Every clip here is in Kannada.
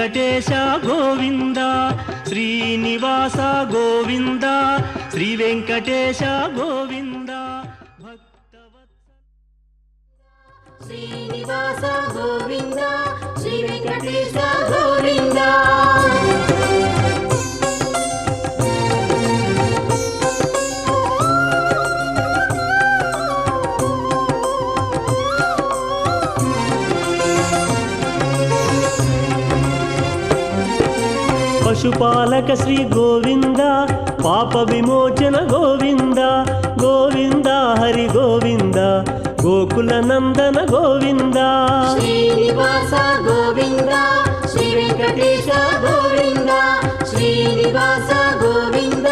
ವೆಂಕಟೇಶ ಗೋವಿಂದ, ಶ್ರೀನಿವಾಸ ಗೋವಿಂದ, ಶ್ರೀ ವೆಂಕಟೇಶ ಗೋವಿಂದ. ಶ್ರೀನಿವಾಸ ಗೋವಿಂದ, ಶ್ರೀ ವೆಂಕಟೇಶ ಗೋವಿಂದ. ಪಶುಪಾಲಕ ಶ್ರೀ ಗೋವಿಂದ, ಪಾಪ ವಿಮೋಚನ ಗೋವಿಂದ, ಗೋವಿಂದ ಹರಿ ಗೋವಿಂದ, ಗೋಕುಲ ನಂದನ ಗೋವಿಂದ. ಶ್ರೀನಿವಾಸ ಗೋವಿಂದ, ಶ್ರೀ ವೆಂಕಟೇಶ ಗೋವಿಂದ, ಶ್ರೀನಿವಾಸ ಗೋವಿಂದ,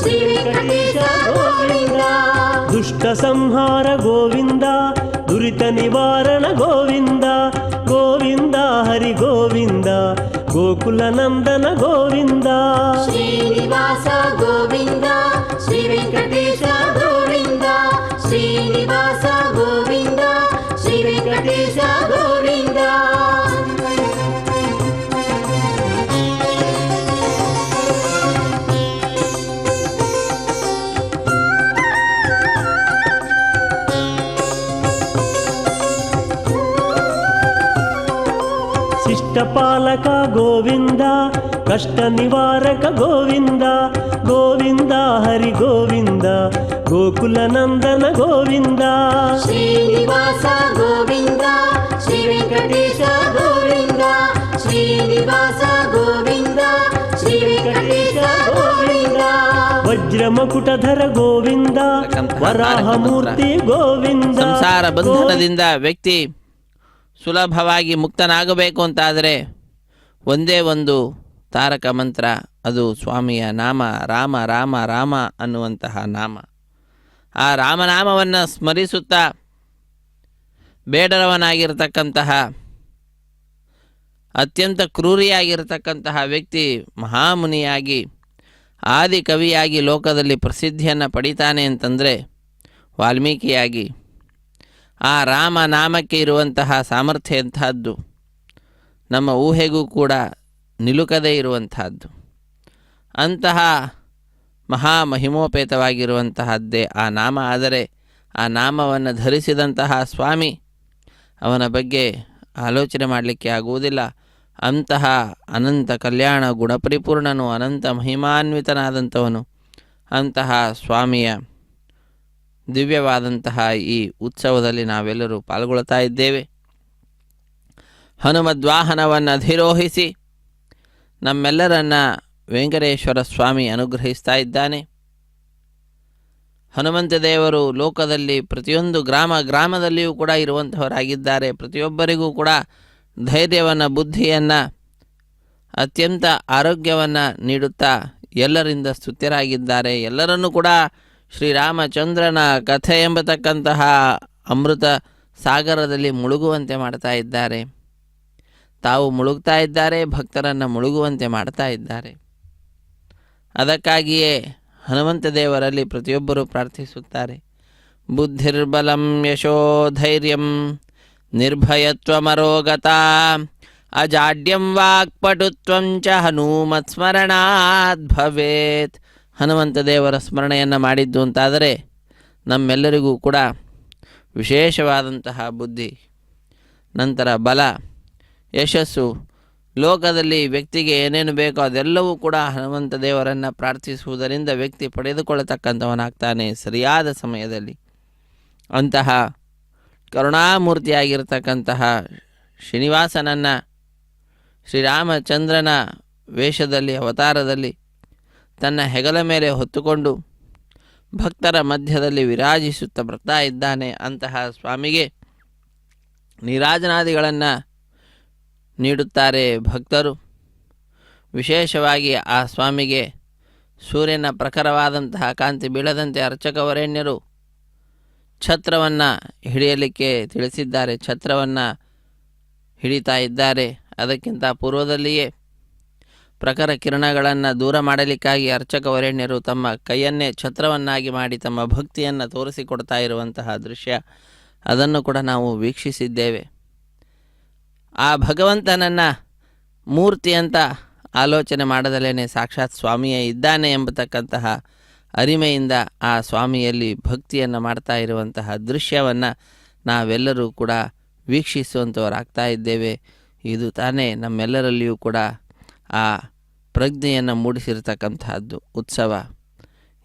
ಶ್ರೀ ವೆಂಕಟೇಶ ಗೋವಿಂದ. ದುಷ್ಟ ಸಂಹಾರ ಗೋವಿಂದ, ದುರಿತ ನಿವಾರಣ ಗೋವಿಂದ, ಗೋವಿಂದ ಹರಿ ಗೋವಿಂದ, ಗೋಕುಲ ನಂದನ ಗೋವಿಂದ. ಶ್ರೀನಿವಾಸ ಗೋವಿಂದ, ಶ್ರೀ ವೆಂಕಟೇಶ ಗೋವಿಂದ, ಶ್ರೀನಿವಾಸ ಗೋವಿಂದ, ಶ್ರೀ ವೆಂಕಟೇಶ ಗೋವಿಂದ. ಶಿಷ್ಟಪಾಲಕ ಗೋವಿಂದ, ಕಷ್ಟ ನಿವಾರಕ ಗೋವಿಂದ, ಗೋವಿಂದ ಹರಿ ಗೋವಿಂದ, ಗೋಕುಲ ನಂದನ ಗೋವಿಂದ. ಶ್ರೀನಿವಾಸ ಗೋವಿಂದ, ಶ್ರೀ ವೆಂಕಟೇಶ ಗೋವಿಂದ, ಶ್ರೀನಿವಾಸ ಗೋವಿಂದ, ಶ್ರೀ ವೆಂಕಟೇಶ ಗೋವಿಂದ. ವಜ್ರ ಮಕುಟಧರ ಗೋವಿಂದ, ವರಾಹ ಮೂರ್ತಿ ಗೋವಿಂದ. ಸಂಸಾರ ಬಂಧನದಿಂದ ವ್ಯಕ್ತಿ ಸುಲಭವಾಗಿ ಮುಕ್ತನಾಗಬೇಕು ಅಂತಾದರೆ ಒಂದೇ ಒಂದು ತಾರಕ ಮಂತ್ರ, ಅದು ಸ್ವಾಮಿಯ ನಾಮ, ರಾಮ ರಾಮ ರಾಮ ಅನ್ನುವಂತಹ ನಾಮ. ಆ ರಾಮನಾಮವನ್ನು ಸ್ಮರಿಸುತ್ತಾ ಬೇಡರವನಾಗಿರ್ತಕ್ಕಂತಹ ಅತ್ಯಂತ ಕ್ರೂರಿಯಾಗಿರ್ತಕ್ಕಂತಹ ವ್ಯಕ್ತಿ ಮಹಾಮುನಿಯಾಗಿ ಆದಿ ಕವಿಯಾಗಿ ಲೋಕದಲ್ಲಿ ಪ್ರಸಿದ್ಧಿಯನ್ನು ಪಡಿತಾನೆ ಅಂತಂದರೆ ವಾಲ್ಮೀಕಿಯಾಗಿ ಆ ರಾಮನಾಮಕ್ಕೆ ಇರುವಂತಹ ಸಾಮರ್ಥ್ಯ ಎಂತಹದ್ದು, ನಮ್ಮ ಊಹೆಗೂ ಕೂಡ ನಿಲುಕದೇ ಇರುವಂತಹದ್ದು. ಅಂತಹ ಮಹಾಮಹಿಮೋಪೇತವಾಗಿರುವಂತಹದ್ದೇ ಆ ನಾಮ. ಆದರೆ ಆ ನಾಮವನ್ನು ಧರಿಸಿದಂತಹ ಸ್ವಾಮಿ, ಅವನ ಬಗ್ಗೆ ಆಲೋಚನೆ ಮಾಡಲಿಕ್ಕೆ ಆಗುವುದಿಲ್ಲ. ಅಂತಹ ಅನಂತ ಕಲ್ಯಾಣ ಗುಣಪರಿಪೂರ್ಣನು, ಅನಂತ ಮಹಿಮಾನ್ವಿತನಾದಂಥವನು ಅಂತಹ ಸ್ವಾಮಿಯ ದಿವ್ಯವಾದಂತಹ ಈ ಉತ್ಸವದಲ್ಲಿ ನಾವೆಲ್ಲರೂ ಪಾಲ್ಗೊಳ್ತಾ ಇದ್ದೇವೆ. ಹನುಮದ್ವಾಹನವನ್ನು ಅಧಿರೋಹಿಸಿ ನಮ್ಮೆಲ್ಲರನ್ನ ವೆಂಕಟೇಶ್ವರ ಸ್ವಾಮಿ ಅನುಗ್ರಹಿಸ್ತಾ ಇದ್ದಾನೆ. ಹನುಮಂತ ದೇವರು ಲೋಕದಲ್ಲಿ ಪ್ರತಿಯೊಂದು ಗ್ರಾಮದಲ್ಲಿಯೂ ಕೂಡ ಇರುವಂಥವರಾಗಿದ್ದಾರೆ. ಪ್ರತಿಯೊಬ್ಬರಿಗೂ ಕೂಡ ಧೈರ್ಯವನ್ನು, ಬುದ್ಧಿಯನ್ನು, ಅತ್ಯಂತ ಆರೋಗ್ಯವನ್ನು ನೀಡುತ್ತಾ ಎಲ್ಲರಿಂದ ಸ್ತುತ್ಯರಾಗಿದ್ದಾರೆ. ಎಲ್ಲರನ್ನೂ ಕೂಡ ಶ್ರೀರಾಮಚಂದ್ರನ ಕಥೆ ಎಂಬತಕ್ಕಂತಹ ಅಮೃತ ಸಾಗರದಲ್ಲಿ ಮುಳುಗುವಂತೆ ಮಾಡ್ತಾ ಇದ್ದಾರೆ. ತಾವು ಮುಳುಗ್ತಾ ಇದ್ದಾರೆ, ಭಕ್ತರನ್ನು ಮುಳುಗುವಂತೆ ಮಾಡ್ತಾ ಇದ್ದಾರೆ. ಅದಕ್ಕಾಗಿಯೇ ಹನುಮಂತ ದೇವರಲ್ಲಿ ಪ್ರತಿಯೊಬ್ಬರೂ ಪ್ರಾರ್ಥಿಸುತ್ತಾರೆ. ಬುದ್ಧಿರ್ಬಲಂ ಯಶೋಧೈರ್ಯಂ ನಿರ್ಭಯತ್ವಮರೋಗತಾ ಅಜಾಡ್ಯಂ ವಾಕ್ಪಟುತ್ವಂ ಚ ಹನುಮತ್ ಸ್ಮರಣಾತ್ ಭವೇತ್. ಹನುಮಂತ ದೇವರ ಸ್ಮರಣೆಯನ್ನು ಮಾಡಿದ್ದು ಅಂತಾದರೆ ನಮ್ಮೆಲ್ಲರಿಗೂ ಕೂಡ ವಿಶೇಷವಾದಂತಹ ಬುದ್ಧಿ, ನಂತರ ಬಲ, ಯಶಸ್ಸು, ಲೋಕದಲ್ಲಿ ವ್ಯಕ್ತಿಗೆ ಏನೇನು ಬೇಕೋ ಅದೆಲ್ಲವೂ ಕೂಡ ಹನುಮಂತ ದೇವರನ್ನು ಪ್ರಾರ್ಥಿಸುವುದರಿಂದ ವ್ಯಕ್ತಿ ಪಡೆದುಕೊಳ್ಳತಕ್ಕಂಥವನಾಗ್ತಾನೆ ಸರಿಯಾದ ಸಮಯದಲ್ಲಿ. ಅಂತಹ ಕರುಣಾಮೂರ್ತಿಯಾಗಿರ್ತಕ್ಕಂತಹ ಶ್ರೀನಿವಾಸನನ್ನು ಶ್ರೀರಾಮಚಂದ್ರನ ವೇಷದಲ್ಲಿ, ಅವತಾರದಲ್ಲಿ ತನ್ನ ಹೆಗಲ ಮೇಲೆ ಹೊತ್ತುಕೊಂಡು ಭಕ್ತರ ಮಧ್ಯದಲ್ಲಿ ವಿರಾಜಿಸುತ್ತಾ ಬರ್ತಾ ಇದ್ದಾನೆ. ಅಂತಹ ಸ್ವಾಮಿಗೆ ನೀರಾಜನಾದಿಗಳನ್ನು ನೀಡುತ್ತಾರೆ ಭಕ್ತರು. ವಿಶೇಷವಾಗಿ ಆ ಸ್ವಾಮಿಗೆ ಸೂರ್ಯನ ಪ್ರಖರವಾದಂತಹ ಕಾಂತಿ ಬೀಳದಂತೆ ಅರ್ಚಕವರೇಣ್ಯರು ಛತ್ರವನ್ನು ಹಿಡಿಯಲಿಕ್ಕೆ ತಿಳಿಸಿದ್ದಾರೆ. ಛತ್ರವನ್ನು ಹಿಡಿತಾ ಇದ್ದಾರೆ. ಅದಕ್ಕಿಂತ ಪೂರ್ವದಲ್ಲಿಯೇ ಪ್ರಖರ ಕಿರಣಗಳನ್ನು ದೂರ ಮಾಡಲಿಕ್ಕಾಗಿ ಅರ್ಚಕವರೇಣ್ಯರು ತಮ್ಮ ಕೈಯನ್ನೇ ಛತ್ರವನ್ನಾಗಿ ಮಾಡಿ ತಮ್ಮ ಭಕ್ತಿಯನ್ನು ತೋರಿಸಿಕೊಡ್ತಾ ಇರುವಂತಹ ದೃಶ್ಯ, ಅದನ್ನು ಕೂಡ ನಾವು ವೀಕ್ಷಿಸಿದ್ದೇವೆ. ಆ ಭಗವಂತನನ್ನು ಮೂರ್ತಿ ಅಂತ ಆಲೋಚನೆ ಮಾಡದಲೇ ಸಾಕ್ಷಾತ್ ಸ್ವಾಮಿಯೇ ಇದ್ದಾನೆ ಎಂಬತಕ್ಕಂತಹ ಅರಿಮೆಯಿಂದ ಆ ಸ್ವಾಮಿಯಲ್ಲಿ ಭಕ್ತಿಯನ್ನು ಮಾಡ್ತಾ ಇರುವಂತಹ ದೃಶ್ಯವನ್ನು ನಾವೆಲ್ಲರೂ ಕೂಡ ವೀಕ್ಷಿಸುವಂಥವರಾಗ್ತಾ ಇದ್ದೇವೆ. ಇದು ತಾನೇ ನಮ್ಮೆಲ್ಲರಲ್ಲಿಯೂ ಕೂಡ ಆ ಪ್ರಜ್ಞೆಯನ್ನು ಮೂಡಿಸಿರ್ತಕ್ಕಂತಹದ್ದು ಉತ್ಸವ.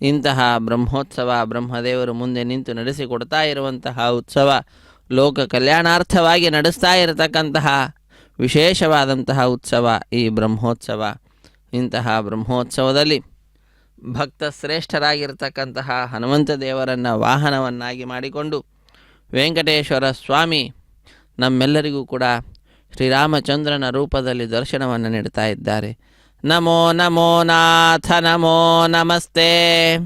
ಇಂತಹ ಬ್ರಹ್ಮೋತ್ಸವ, ಬ್ರಹ್ಮದೇವರು ಮುಂದೆ ನಿಂತು ನಡೆಸಿಕೊಡ್ತಾ ಇರುವಂತಹ ಉತ್ಸವ, ಲೋಕ ಕಲ್ಯಾಣಾರ್ಥವಾಗಿ ನಡೆಸ್ತಾ ಇರತಕ್ಕಂತಹ ವಿಶೇಷವಾದಂತಹ ಉತ್ಸವ ಈ ಬ್ರಹ್ಮೋತ್ಸವ. ಇಂತಹ ಬ್ರಹ್ಮೋತ್ಸವದಲ್ಲಿ ಭಕ್ತ ಶ್ರೇಷ್ಠರಾಗಿರ್ತಕ್ಕಂತಹ ಹನುಮಂತ ದೇವರನ್ನು ವಾಹನವನ್ನಾಗಿ ಮಾಡಿಕೊಂಡು ವೆಂಕಟೇಶ್ವರ ಸ್ವಾಮಿ ನಮ್ಮೆಲ್ಲರಿಗೂ ಕೂಡ ಶ್ರೀರಾಮಚಂದ್ರನ ರೂಪದಲ್ಲಿ ದರ್ಶನವನ್ನು ನೀಡ್ತಾ ಇದ್ದಾರೆ. ನಮೋ ನಮೋ ನಾಥ ನಮೋ ನಮಸ್ತೆ,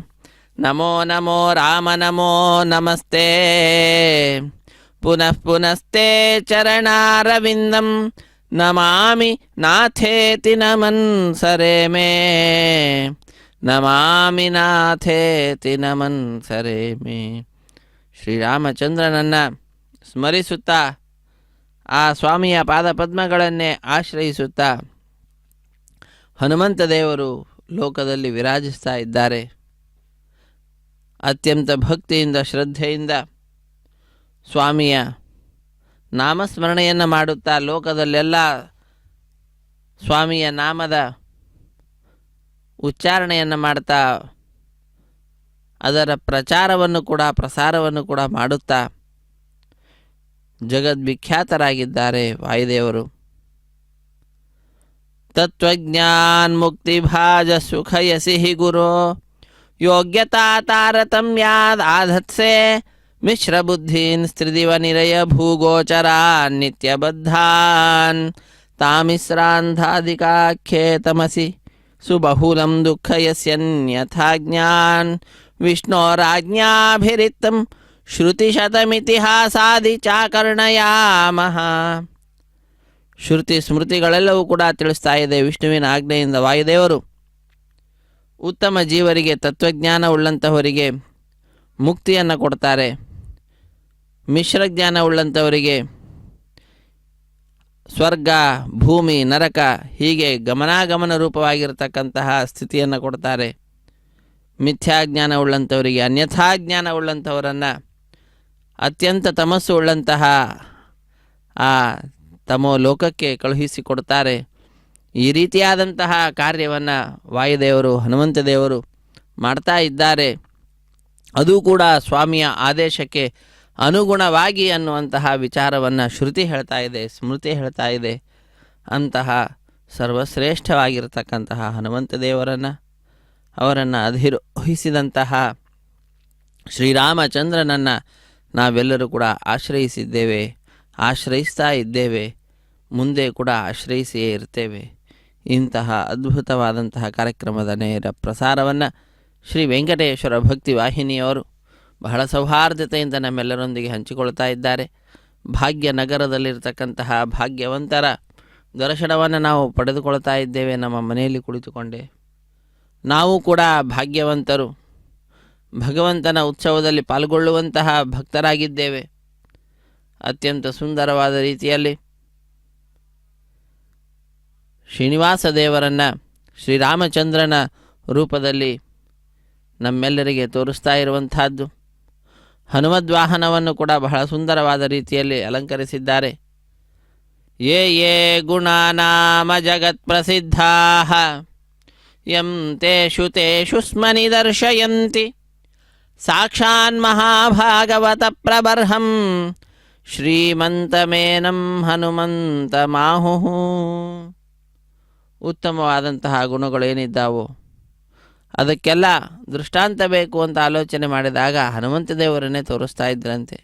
ನಮೋ ನಮೋ ರಾಮ ನಮೋ ನಮಸ್ತೆ, ಪುನಃ ಪುನಸ್ತೆ ಚರಣಾರವಿಂದಂ ನಮಾಮಿ ನಾಥೇತಿ ನಮನ್ ಸರೆ ಮೇ, ನಮಾಮಿ ನಾಥೇತಿ ನಮನ್ ಸರೆ ಮೇ. ಶ್ರೀರಾಮಚಂದ್ರನನ್ನು ಸ್ಮರಿಸುತ್ತಾ ಆ ಸ್ವಾಮಿಯ ಪಾದಪದ್ಮಗಳನ್ನೇ ಆಶ್ರಯಿಸುತ್ತಾ ಹನುಮಂತ ದೇವರು ಲೋಕದಲ್ಲಿ ವಿರಾಜಿಸ್ತಾ ಇದ್ದಾರೆ. ಅತ್ಯಂತ ಭಕ್ತಿಯಿಂದ ಶ್ರದ್ಧೆಯಿಂದ ಸ್ವಾಮಿಯ ನಾಮಸ್ಮರಣೆಯನ್ನು ಮಾಡುತ್ತಾ ಲೋಕದಲ್ಲೆಲ್ಲ ಸ್ವಾಮಿಯ ನಾಮದ ಉಚ್ಚಾರಣೆಯನ್ನು ಮಾಡ್ತಾ ಅದರ ಪ್ರಚಾರವನ್ನು ಕೂಡ ಪ್ರಸಾರವನ್ನು ಕೂಡ ಮಾಡುತ್ತಾ ಜಗದ್ವಿಖ್ಯಾತರಾಗಿದ್ದಾರೆ ವಾಯುದೇವರು. ತತ್ವಜ್ಞಾನ್ ಮುಕ್ತಿಭಾಜ ಸುಖಯಸಿ ಹಿ ಗುರೋ, ಯೋಗ್ಯತಾ ತಾರತಮ್ಯಾದ್ ಆಧತ್ಸೆ ಮಿಶ್ರಬುದ್ಧೀನ್ ಸ್ತ್ರಿದಿವ ನಿರಯ ಭೂಗೋಚರಾನ್ ನಿತ್ಯಬದ್ಧಾನ್ ತಾಮಿಶ್ರಾಂಧಾಧಿಕಾಖ್ಯೇತಮಸಿ ಸುಬಹುಲಂ ದುಃಖಯಸ್ಯನ್ಯಥಾ ಜ್ಞಾನ್ ವಿಷ್ಣೋರಾಜ್ಞಾಭಿರಿಕ್ತಂ ಶ್ರುತಿಶತಮಿತಿಹಾಸಾದಿ ಚಾಕರ್ಣಯಾಮಃ. ಶ್ರುತಿ ಸ್ಮೃತಿಗಳೆಲ್ಲವೂ ಕೂಡ ತಿಳಿಸ್ತಾ ಇದೆ ವಿಷ್ಣುವಿನ ಆಜ್ಞೆಯಿಂದ ವಾಯುದೇವರು ಉತ್ತಮ ಜೀವರಿಗೆ, ತತ್ವಜ್ಞಾನವುಳ್ಳಂಥವರಿಗೆ ಮುಕ್ತಿಯನ್ನು ಕೊಡ್ತಾರೆ. ಮಿಶ್ರಜ್ಞಾನ ಉಳ್ಳಂಥವರಿಗೆ ಸ್ವರ್ಗ, ಭೂಮಿ, ನರಕ ಹೀಗೆ ಗಮನಾಗಮನ ರೂಪವಾಗಿರತಕ್ಕಂತಹ ಸ್ಥಿತಿಯನ್ನು ಕೊಡ್ತಾರೆ. ಮಿಥ್ಯಾಜ್ಞಾನ ಉಳ್ಳಂಥವರಿಗೆ, ಅನ್ಯಥಾಜ್ಞಾನ ಉಳ್ಳಂಥವರನ್ನು ಅತ್ಯಂತ ತಮಸ್ಸು ಉಳ್ಳಂತಹ ಆ ತಮೋ ಲೋಕಕ್ಕೆ ಕಳುಹಿಸಿಕೊಡ್ತಾರೆ. ಈ ರೀತಿಯಾದಂತಹ ಕಾರ್ಯವನ್ನು ವಾಯುದೇವರು, ಹನುಮಂತ ದೇವರು ಮಾಡ್ತಾ ಇದ್ದಾರೆ. ಅದು ಕೂಡ ಸ್ವಾಮಿಯ ಆದೇಶಕ್ಕೆ ಅನುಗುಣವಾಗಿ ಅನ್ನುವಂತಹ ವಿಚಾರವನ್ನು ಶ್ರುತಿ ಹೇಳ್ತಾ ಇದೆ, ಸ್ಮೃತಿ ಹೇಳ್ತಾ ಇದೆ. ಅಂತಹ ಸರ್ವಶ್ರೇಷ್ಠವಾಗಿರತಕ್ಕಂತಹ ಹನುಮಂತ ದೇವರನ್ನು, ಅವರನ್ನು ಅಧಿರೋಹಿಸಿದಂತಹ ಶ್ರೀರಾಮಚಂದ್ರನನ್ನು ನಾವೆಲ್ಲರೂ ಕೂಡ ಆಶ್ರಯಿಸಿದ್ದೇವೆ, ಆಶ್ರಯಿಸ್ತಾ ಇದ್ದೇವೆ, ಮುಂದೆ ಕೂಡ ಆಶ್ರಯಿಸಿಯೇ ಇರ್ತೇವೆ. ಇಂತಹ ಅದ್ಭುತವಾದಂತಹ ಕಾರ್ಯಕ್ರಮದ ನೇರ ಪ್ರಸಾರವನ್ನು ಶ್ರೀ ವೆಂಕಟೇಶ್ವರ ಭಕ್ತಿ ವಾಹಿನಿಯವರು ಬಹಳ ಸೌಹಾರ್ದತೆಯಿಂದ ನಮ್ಮೆಲ್ಲರೊಂದಿಗೆ ಹಂಚಿಕೊಳ್ತಾ ಇದ್ದಾರೆ. ಭಾಗ್ಯನಗರದಲ್ಲಿರ್ತಕ್ಕಂತಹ ಭಾಗ್ಯವಂತರ ದರ್ಶನವನ್ನು ನಾವು ಪಡೆದುಕೊಳ್ತಾ ಇದ್ದೇವೆ ನಮ್ಮ ಮನೆಯಲ್ಲಿ ಕುಳಿತುಕೊಂಡೆ. ನಾವು ಕೂಡ ಭಾಗ್ಯವಂತರು, ಭಗವಂತನ ಉತ್ಸವದಲ್ಲಿ ಪಾಲ್ಗೊಳ್ಳುವಂತಹ ಭಕ್ತರಾಗಿದ್ದೇವೆ. ಅತ್ಯಂತ ಸುಂದರವಾದ ರೀತಿಯಲ್ಲಿ ಶ್ರೀನಿವಾಸ ದೇವರನ್ನು ಶ್ರೀರಾಮಚಂದ್ರನ ರೂಪದಲ್ಲಿ ನಮ್ಮೆಲ್ಲರಿಗೆ ತೋರಿಸ್ತಾ ಇರುವಂತಹದ್ದು. ಹನುಮದ್ವಾಹನವನ್ನು ಕೂಡ ಬಹಳ ಸುಂದರವಾದ ರೀತಿಯಲ್ಲಿ ಅಲಂಕರಿಸಿದ್ದಾರೆ. ಯೇ ಯೇ ಗುಣಾನಾಮ ಜಗತ್ ಪ್ರಸಿದ್ಧಾ ಯಂ ತೇಷು ತೇಷು ಸ್ಮನಿ ದರ್ಶಯಂತಿ ಸಾಕ್ಷಾನ್ ಮಹಾಭಾಗವತ ಪ್ರಬರ್ಹಂ ಶ್ರೀಮಂತಮೇನಂ ಹನುಮಂತ ಮಾಹುಃ. ಉತ್ತಮವಾದಂತಹ ಗುಣಗಳೇನಿದ್ದಾವೋ ಅದಕ್ಕೆಲ್ಲ ದೃಷ್ಟಾಂತ ಬೇಕು ಅಂತ ಆಲೋಚನೆ ಮಾಡಿದಾಗ ಹನುಮಂತ ದೇವರನ್ನೇ ತೋರಿಸ್ತಾ ಇದ್ರಂತೆ.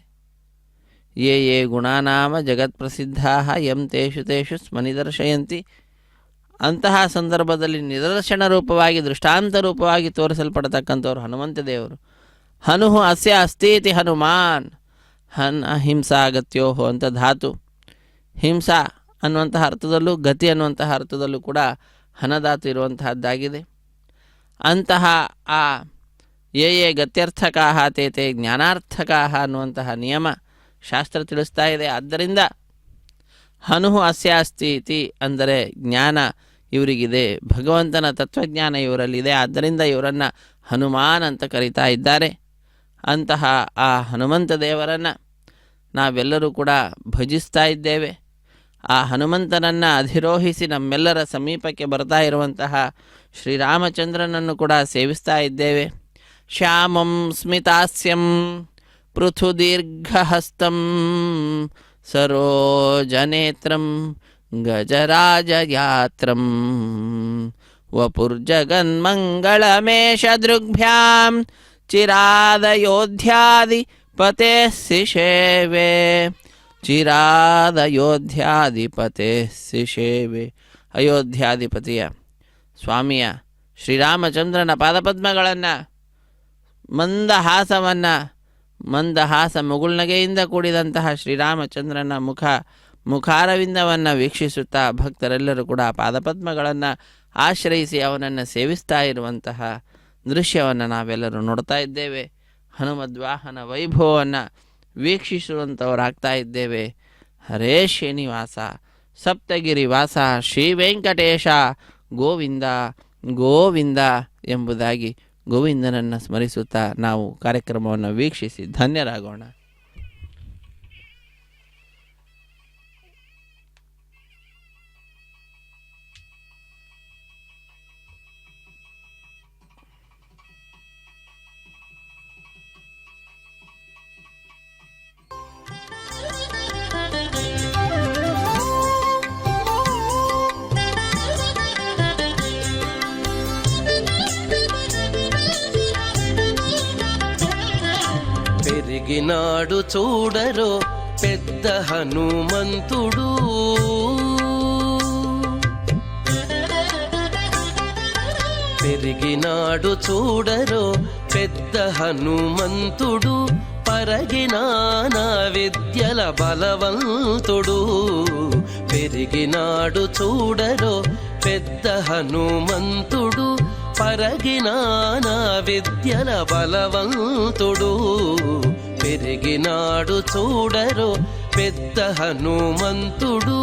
ಯೇ ಯೇ ಗುಣಾನಾಮ ಜಗತ್ ಪ್ರಸಿದ್ಧಾ ಯಂ ತೇಷು ತೇಷು ಸ್ಮನಿ ದರ್ಶಯಂತಿ. ಅಂತಹ ಸಂದರ್ಭದಲ್ಲಿ ನಿದರ್ಶನ ರೂಪವಾಗಿ, ದೃಷ್ಟಾಂತ ರೂಪವಾಗಿ ತೋರಿಸಲ್ಪಡತಕ್ಕಂಥವ್ರು ಹನುಮಂತ ದೇವರು. ಹನುಃ ಅಸ್ಯ ಅಸ್ತೀತಿ ಹನುಮಾನ್. ಹಿಂಸಾ ಗತ್ಯೋಹೋ ಅಂತ ಧಾತು. ಹಿಂಸಾ ಅನ್ನುವಂತಹ ಅರ್ಥದಲ್ಲೂ ಗತಿ ಅನ್ನುವಂತಹ ಅರ್ಥದಲ್ಲೂ ಕೂಡ ಹನಧಾತು ಇರುವಂತಹದ್ದಾಗಿದೆ. ಅಂತಹ ಆ ಯೇ ಯೇ ಗತ್ಯರ್ಥಕಾಹ ತೇ ತೇ ಜ್ಞಾನಾರ್ಥಕಾಹ ಅನ್ನುವಂತಹ ನಿಯಮ ಶಾಸ್ತ್ರ ತಿಳಿಸ್ತಾ ಇದೆ. ಆದ್ದರಿಂದ ಹನುಃ ಅಸ್ಯಾಸ್ತಿ ಇತಿ ಅಂದರೆ ಜ್ಞಾನ ಇವರಿಗಿದೆ, ಭಗವಂತನ ತತ್ವಜ್ಞಾನ ಇವರಲ್ಲಿದೆ, ಆದ್ದರಿಂದ ಇವರನ್ನು ಹನುಮಾನ್ ಅಂತ ಕರೀತಾ ಇದ್ದಾರೆ. ಅಂತಹ ಆ ಹನುಮಂತ ದೇವರನ್ನು ನಾವೆಲ್ಲರೂ ಕೂಡ ಭಜಿಸ್ತಾ ಇದ್ದೇವೆ. ಆ ಹನುಮಂತನನ್ನು ಅಧಿರೋಹಿಸಿ ನಮ್ಮೆಲ್ಲರ ಸಮೀಪಕ್ಕೆ ಬರ್ತಾ ಇರುವಂತಹ ಶ್ರೀರಾಮಚಂದ್ರನನ್ನು ಕೂಡ ಸೇವಿಸ್ತಾ ಇದ್ದೇವೆ. ಶ್ಯಾಮಂ ಸ್ಮಿತಾಸ್ಯಂ ಪೃಥುದೀರ್ಘಹಸ್ತಂ ಸರೋಜನೇತ್ರಂ ಗಜರಾಜಯಾತ್ರಂ ವಪುರ್ಜಗನ್ಮಂಗಳಮೇಷದೃಗ್ಭ್ಯಾಂ ಚಿರಾದಯೋಧ್ಯಾದಿ ಪತೆ ಶಿಷೇವೆ ಚಿರಾದಯೋಧ್ಯಾಧಿಪತೆ ಶಿಷೇವೆ. ಅಯೋಧ್ಯಾಧಿಪತಿಯ ಸ್ವಾಮಿಯ ಶ್ರೀರಾಮಚಂದ್ರನ ಪಾದಪದ್ಮಗಳನ್ನು ಮಂದಹಾಸ ಮುಗುಳ್ನಗೆಯಿಂದ ಕೂಡಿದಂತಹ ಶ್ರೀರಾಮಚಂದ್ರನ ಮುಖಾರವಿಂದವನ್ನು ವೀಕ್ಷಿಸುತ್ತಾ ಭಕ್ತರೆಲ್ಲರೂ ಕೂಡ ಪಾದಪದ್ಮಗಳನ್ನು ಆಶ್ರಯಿಸಿ ಅವನನ್ನು ಸೇವಿಸ್ತಾ ಇರುವಂತಹ ದೃಶ್ಯವನ್ನು ನಾವೆಲ್ಲರೂ ನೋಡ್ತಾ ಇದ್ದೇವೆ. ಹನುಮದ್ವಾಹನ ವೈಭವವನ್ನು ವೀಕ್ಷಿಸುವಂಥವರಾಗ್ತಾ ಇದ್ದೇವೆ. ಹರೇ ಶ್ರೀನಿವಾಸ ಸಪ್ತಗಿರಿವಾಸ ಶ್ರೀ ವೆಂಕಟೇಶ ಗೋವಿಂದ ಗೋವಿಂದ ಎಂಬುದಾಗಿ ಗೋವಿಂದನನ್ನು ಸ್ಮರಿಸುತ್ತಾ ನಾವು ಕಾರ್ಯಕ್ರಮವನ್ನು ವೀಕ್ಷಿಸಿ ಧನ್ಯರಾಗೋಣ. పెరిగినాడు చూడరో పెద్ద హనుమంతుడు, పెరిగినాడు చూడరో పెద్ద హనుమంతుడు, పరగినాన విద్యల బలవంతుడు. పెరిగినాడు చూడరో పెద్ద హనుమంతుడు, పరగినాన విద్యల బలవంతుడు. పెరిగినాడు చూడరో పెద్ద హనుమంతుడు.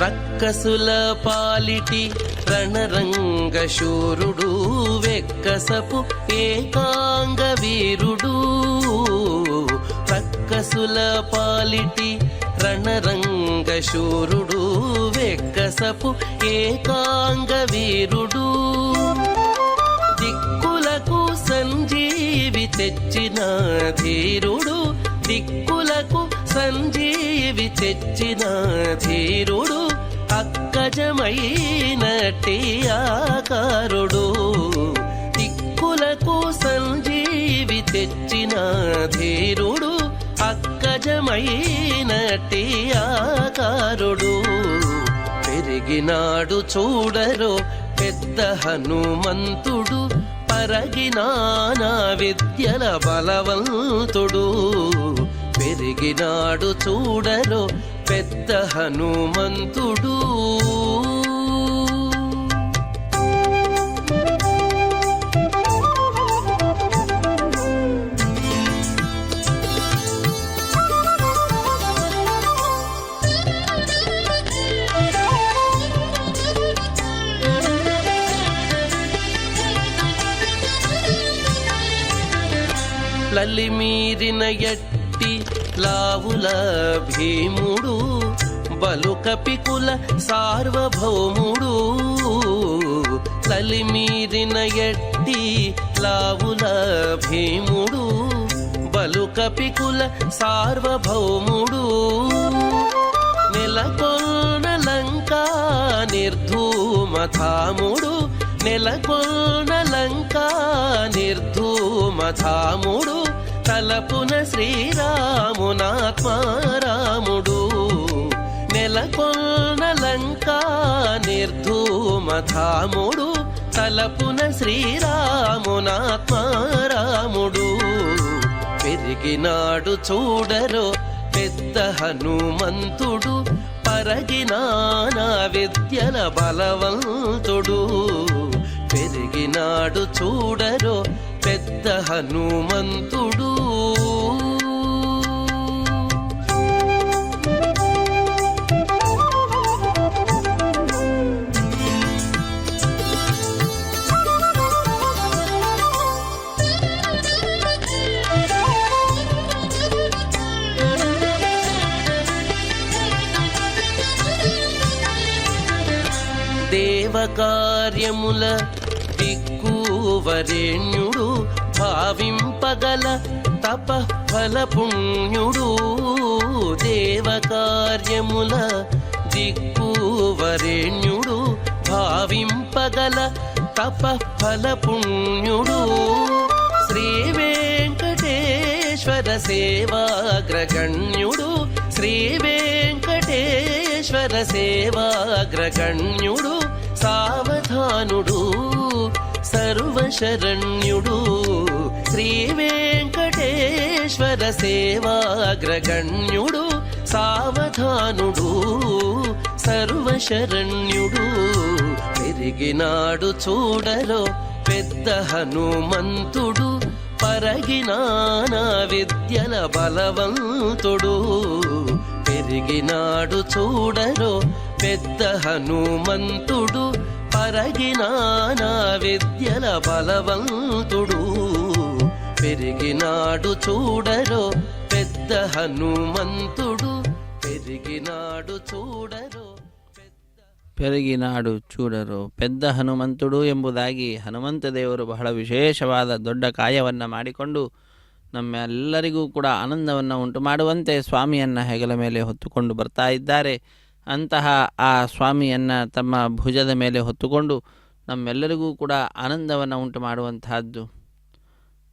రక్కసుల పాలిటి రణరంగ శూరుడు, వెక్కసపు ఏకాంగ వీరుడు. రక్కసుల పాలిటి రణరంగ శూరుడు, వెక్కసపు ఏకాంగ వీరుడు. దిక్కులకు సంజీవి తెచ్చిన ధీరుడు, దిక్కులకు సంజీవి తెచ్చిన ధీరుడు. అక్కజమైనట్టి ఆకారుడు, దిక్కులకు సంజీవి తెచ్చిన ధీరుడు. అక్కజమైనట్టి ఆకారుడు. పెరిగినాడు చూడరో పెద్ద హనుమంతుడు, పరగినాన విద్యల బలవంతుడు. పెరిగినాడు చూడరో పెద్ద హనుమంతుడు. లలిమీరిన ఎట్టి లావుల భీముడు, బలుకపికుల సార్వభౌముడు. లలిమీరిన ఎట్టి లావుల భీముడు, బలుకపికుల సార్వభౌముడు. నెలకొన్న లంకా నిర్ధూమధాముడు, నెలకొన్న లంకా నిర్ధూమధాముడు. తలపున శ్రీరామునాత్మారాముడు, నెలకొన్న లంకా నిర్ధూమధాముడు. తలపున శ్రీరామునాత్మారాముడు పెరిగినాడు చూడరో పెద్ద హనుమంతుడు పరగినానా విద్యల బలవంతుడు పెరిగినాడు చూడరో పెద్ద హనుమంతుడు. దేవకార్యముల దిక్కువరేణ్యుడు భావింపగల తపఫల పుణ్యుడు దేవకార్యముల దిక్కువరేణ్యుడు భావింపగల తపఫల పుణ్యుడు శ్రీ వెంకటేశ్వర సేవాగ్రగణ్యుడు శ్రీ వెంకటేశ్వర సేవాగ్రగణ్యుడు సావధానుడు సర్వశరణ్యుడు శ్రీ వెంకటేశ్వర సేవాగ్రగణ్యుడు సావధానుడు సర్వశరణ్యుడు పెరిగినాడు చూడరో పెద్ద హనుమంతుడు పరగినానా విద్యల బలవంతుడు పెరిగినాడు చూడరో పెద్ద హనుమంతుడు పరగినానా విద్యల బలవంతుడు పెరిగినాడు చూడరో పెద్ద హనుమంతుడు పెరిగినాడు చూడరో పెరిಗಿನಾಡು ಚೂಡರು ಪೆದ್ದ ಹನುಮಂತುಡು ಎಂಬುದಾಗಿ ಹನುಮಂತ ದೇವರು ಬಹಳ ವಿಶೇಷವಾದ ದೊಡ್ಡ ಕಾಯವನ್ನು ಮಾಡಿಕೊಂಡು ನಮ್ಮೆಲ್ಲರಿಗೂ ಕೂಡ ಆನಂದವನ್ನು ಉಂಟು ಮಾಡುವಂತೆ ಸ್ವಾಮಿಯನ್ನು ಹೆಗಲ ಮೇಲೆ ಹೊತ್ತುಕೊಂಡು ಬರ್ತಾ ಇದ್ದಾರೆ. ಅಂತಹ ಆ ಸ್ವಾಮಿಯನ್ನು ತಮ್ಮ ಭುಜದ ಮೇಲೆ ಹೊತ್ತುಕೊಂಡು ನಮ್ಮೆಲ್ಲರಿಗೂ ಕೂಡ ಆನಂದವನ್ನು ಉಂಟು ಮಾಡುವಂತಹದ್ದು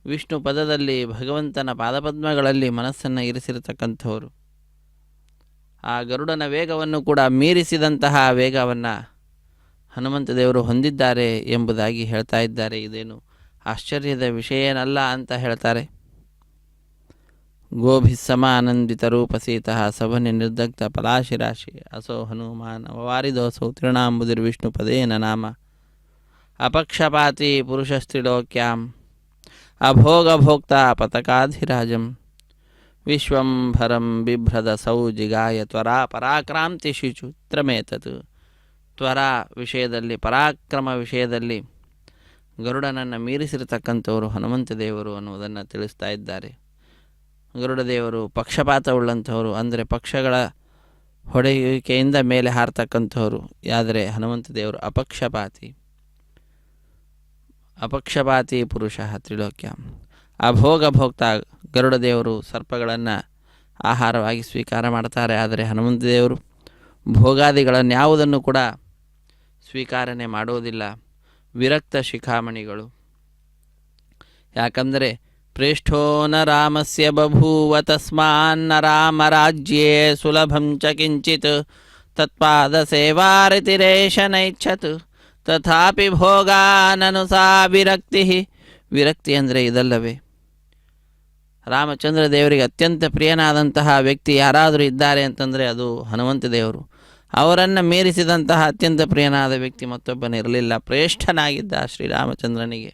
ವಿಷ್ಣು ಪದದಲ್ಲಿ ಭಗವಂತನ ಪಾದಪದ್ಮಗಳಲ್ಲಿ ಮನಸ್ಸನ್ನು ಇರಿಸಿರತಕ್ಕಂಥವರು. ಆ ಗರುಡನ ವೇಗವನ್ನು ಕೂಡ ಮೀರಿಸಿದಂತಹ ವೇಗವನ್ನು ಹನುಮಂತ ದೇವರು ಹೊಂದಿದ್ದಾರೆ ಎಂಬುದಾಗಿ ಹೇಳ್ತಾ ಇದ್ದಾರೆ. ಇದೇನು ಆಶ್ಚರ್ಯದ ವಿಷಯ ಏನಲ್ಲ ಅಂತ ಹೇಳ್ತಾರೆ. ಗೋಭಿಸ್ಸಮಾನಂದಿತ ರೂಪಸೀತಃ ಸಭನಿ ನಿರ್ದಗ್ಧ ಪಲಾಶಿರಾಶಿ ಅಸೋ ಹನುಮಾನ್ ಅವವಾರಿದೋಸೌ ತೃಣಾಂಬುದಿರ್ವಿಷ್ಣು ಪದೇನ ನಾಮ ಅಪಕ್ಷಪಾತಿ ಪುರುಷಸ್ತ್ರಿಲೋಕ್ಯಾಂ ಅಭೋಗಭೋಕ್ತ ಪತಕಾಧಿರಾಜಂ ವಿಶ್ವಂಭರಂ ಬಿಭ್ರದ ಸೌಜಿಗಾಯ ತ್ವರಾ ಪರಾಕ್ರಾಂತಿ ಶಿಶುತ್ರಮೇತತ್. ತ್ವರಾ ವಿಷಯದಲ್ಲಿ, ಪರಾಕ್ರಮ ವಿಷಯದಲ್ಲಿ ಗರುಡನನ್ನು ಮೀರಿಸಿರತಕ್ಕಂಥವರು ಹನುಮಂತ ದೇವರು ಅನ್ನುವುದನ್ನು ತಿಳಿಸ್ತಾ ಇದ್ದಾರೆ. ಗರುಡ ದೇವರು ಪಕ್ಷಪಾತವುಳ್ಳಂಥವರು, ಅಂದರೆ ಪಕ್ಷಗಳ ಹೊಡೆಯುವಿಕೆಯಿಂದ ಮೇಲೆ ಹಾರತಕ್ಕಂಥವರು. ಆದರೆ ಹನುಮಂತ ದೇವರು ಅಪಕ್ಷಪಾತಿ ಪುರುಷ ತ್ರಿಲೋಕ್ಯ. ಅಭೋಗ ಭೋಕ್ತ ಗರುಡ ದೇವರು ಸರ್ಪಗಳನ್ನು ಆಹಾರವಾಗಿ ಸ್ವೀಕಾರ ಮಾಡ್ತಾರೆ. ಆದರೆ ಹನುಮಂತ ದೇವರು ಭೋಗಾದಿಗಳನ್ನು ಯಾವುದನ್ನು ಕೂಡ ಸ್ವೀಕಾರನೆ ಮಾಡುವುದಿಲ್ಲ. ವಿರಕ್ತ ಶಿಖಾಮಣಿಗಳು. ಯಾಕಂದರೆ ಪ್ರೇಷ್ಠೋ ನ ರಾಮಸ್ಯ ಬಭೂವ ತಸ್ಮಾನ್ನ ರಾಮರಾಜ್ಯೇ ಸುಲಭಂ ಚ ಕಿಂಚಿತ್ ತತ್ಪಾದ ಸೇವಾರತಿರೇಶ ನೈಚ್ಛತ್ ತಥಾಪಿ ಭೋಗಾನನು ಸಾ ವಿರಕ್ತಿ. ವಿರಕ್ತಿ ಅಂದರೆ ಇದಲ್ಲವೇ? ರಾಮಚಂದ್ರ ದೇವರಿಗೆ ಅತ್ಯಂತ ಪ್ರಿಯನಾದಂತಹ ವ್ಯಕ್ತಿ ಯಾರಾದರೂ ಇದ್ದಾರೆ ಅಂತಂದರೆ ಅದು ಹನುಮಂತ ದೇವರು. ಅವರನ್ನು ಮೀರಿಸಿದಂತಹ ಅತ್ಯಂತ ಪ್ರಿಯನಾದ ವ್ಯಕ್ತಿ ಮತ್ತೊಬ್ಬನಿರಲಿಲ್ಲ. ಪ್ರೇಷ್ಠನಾಗಿದ್ದ ಶ್ರೀರಾಮಚಂದ್ರನಿಗೆ.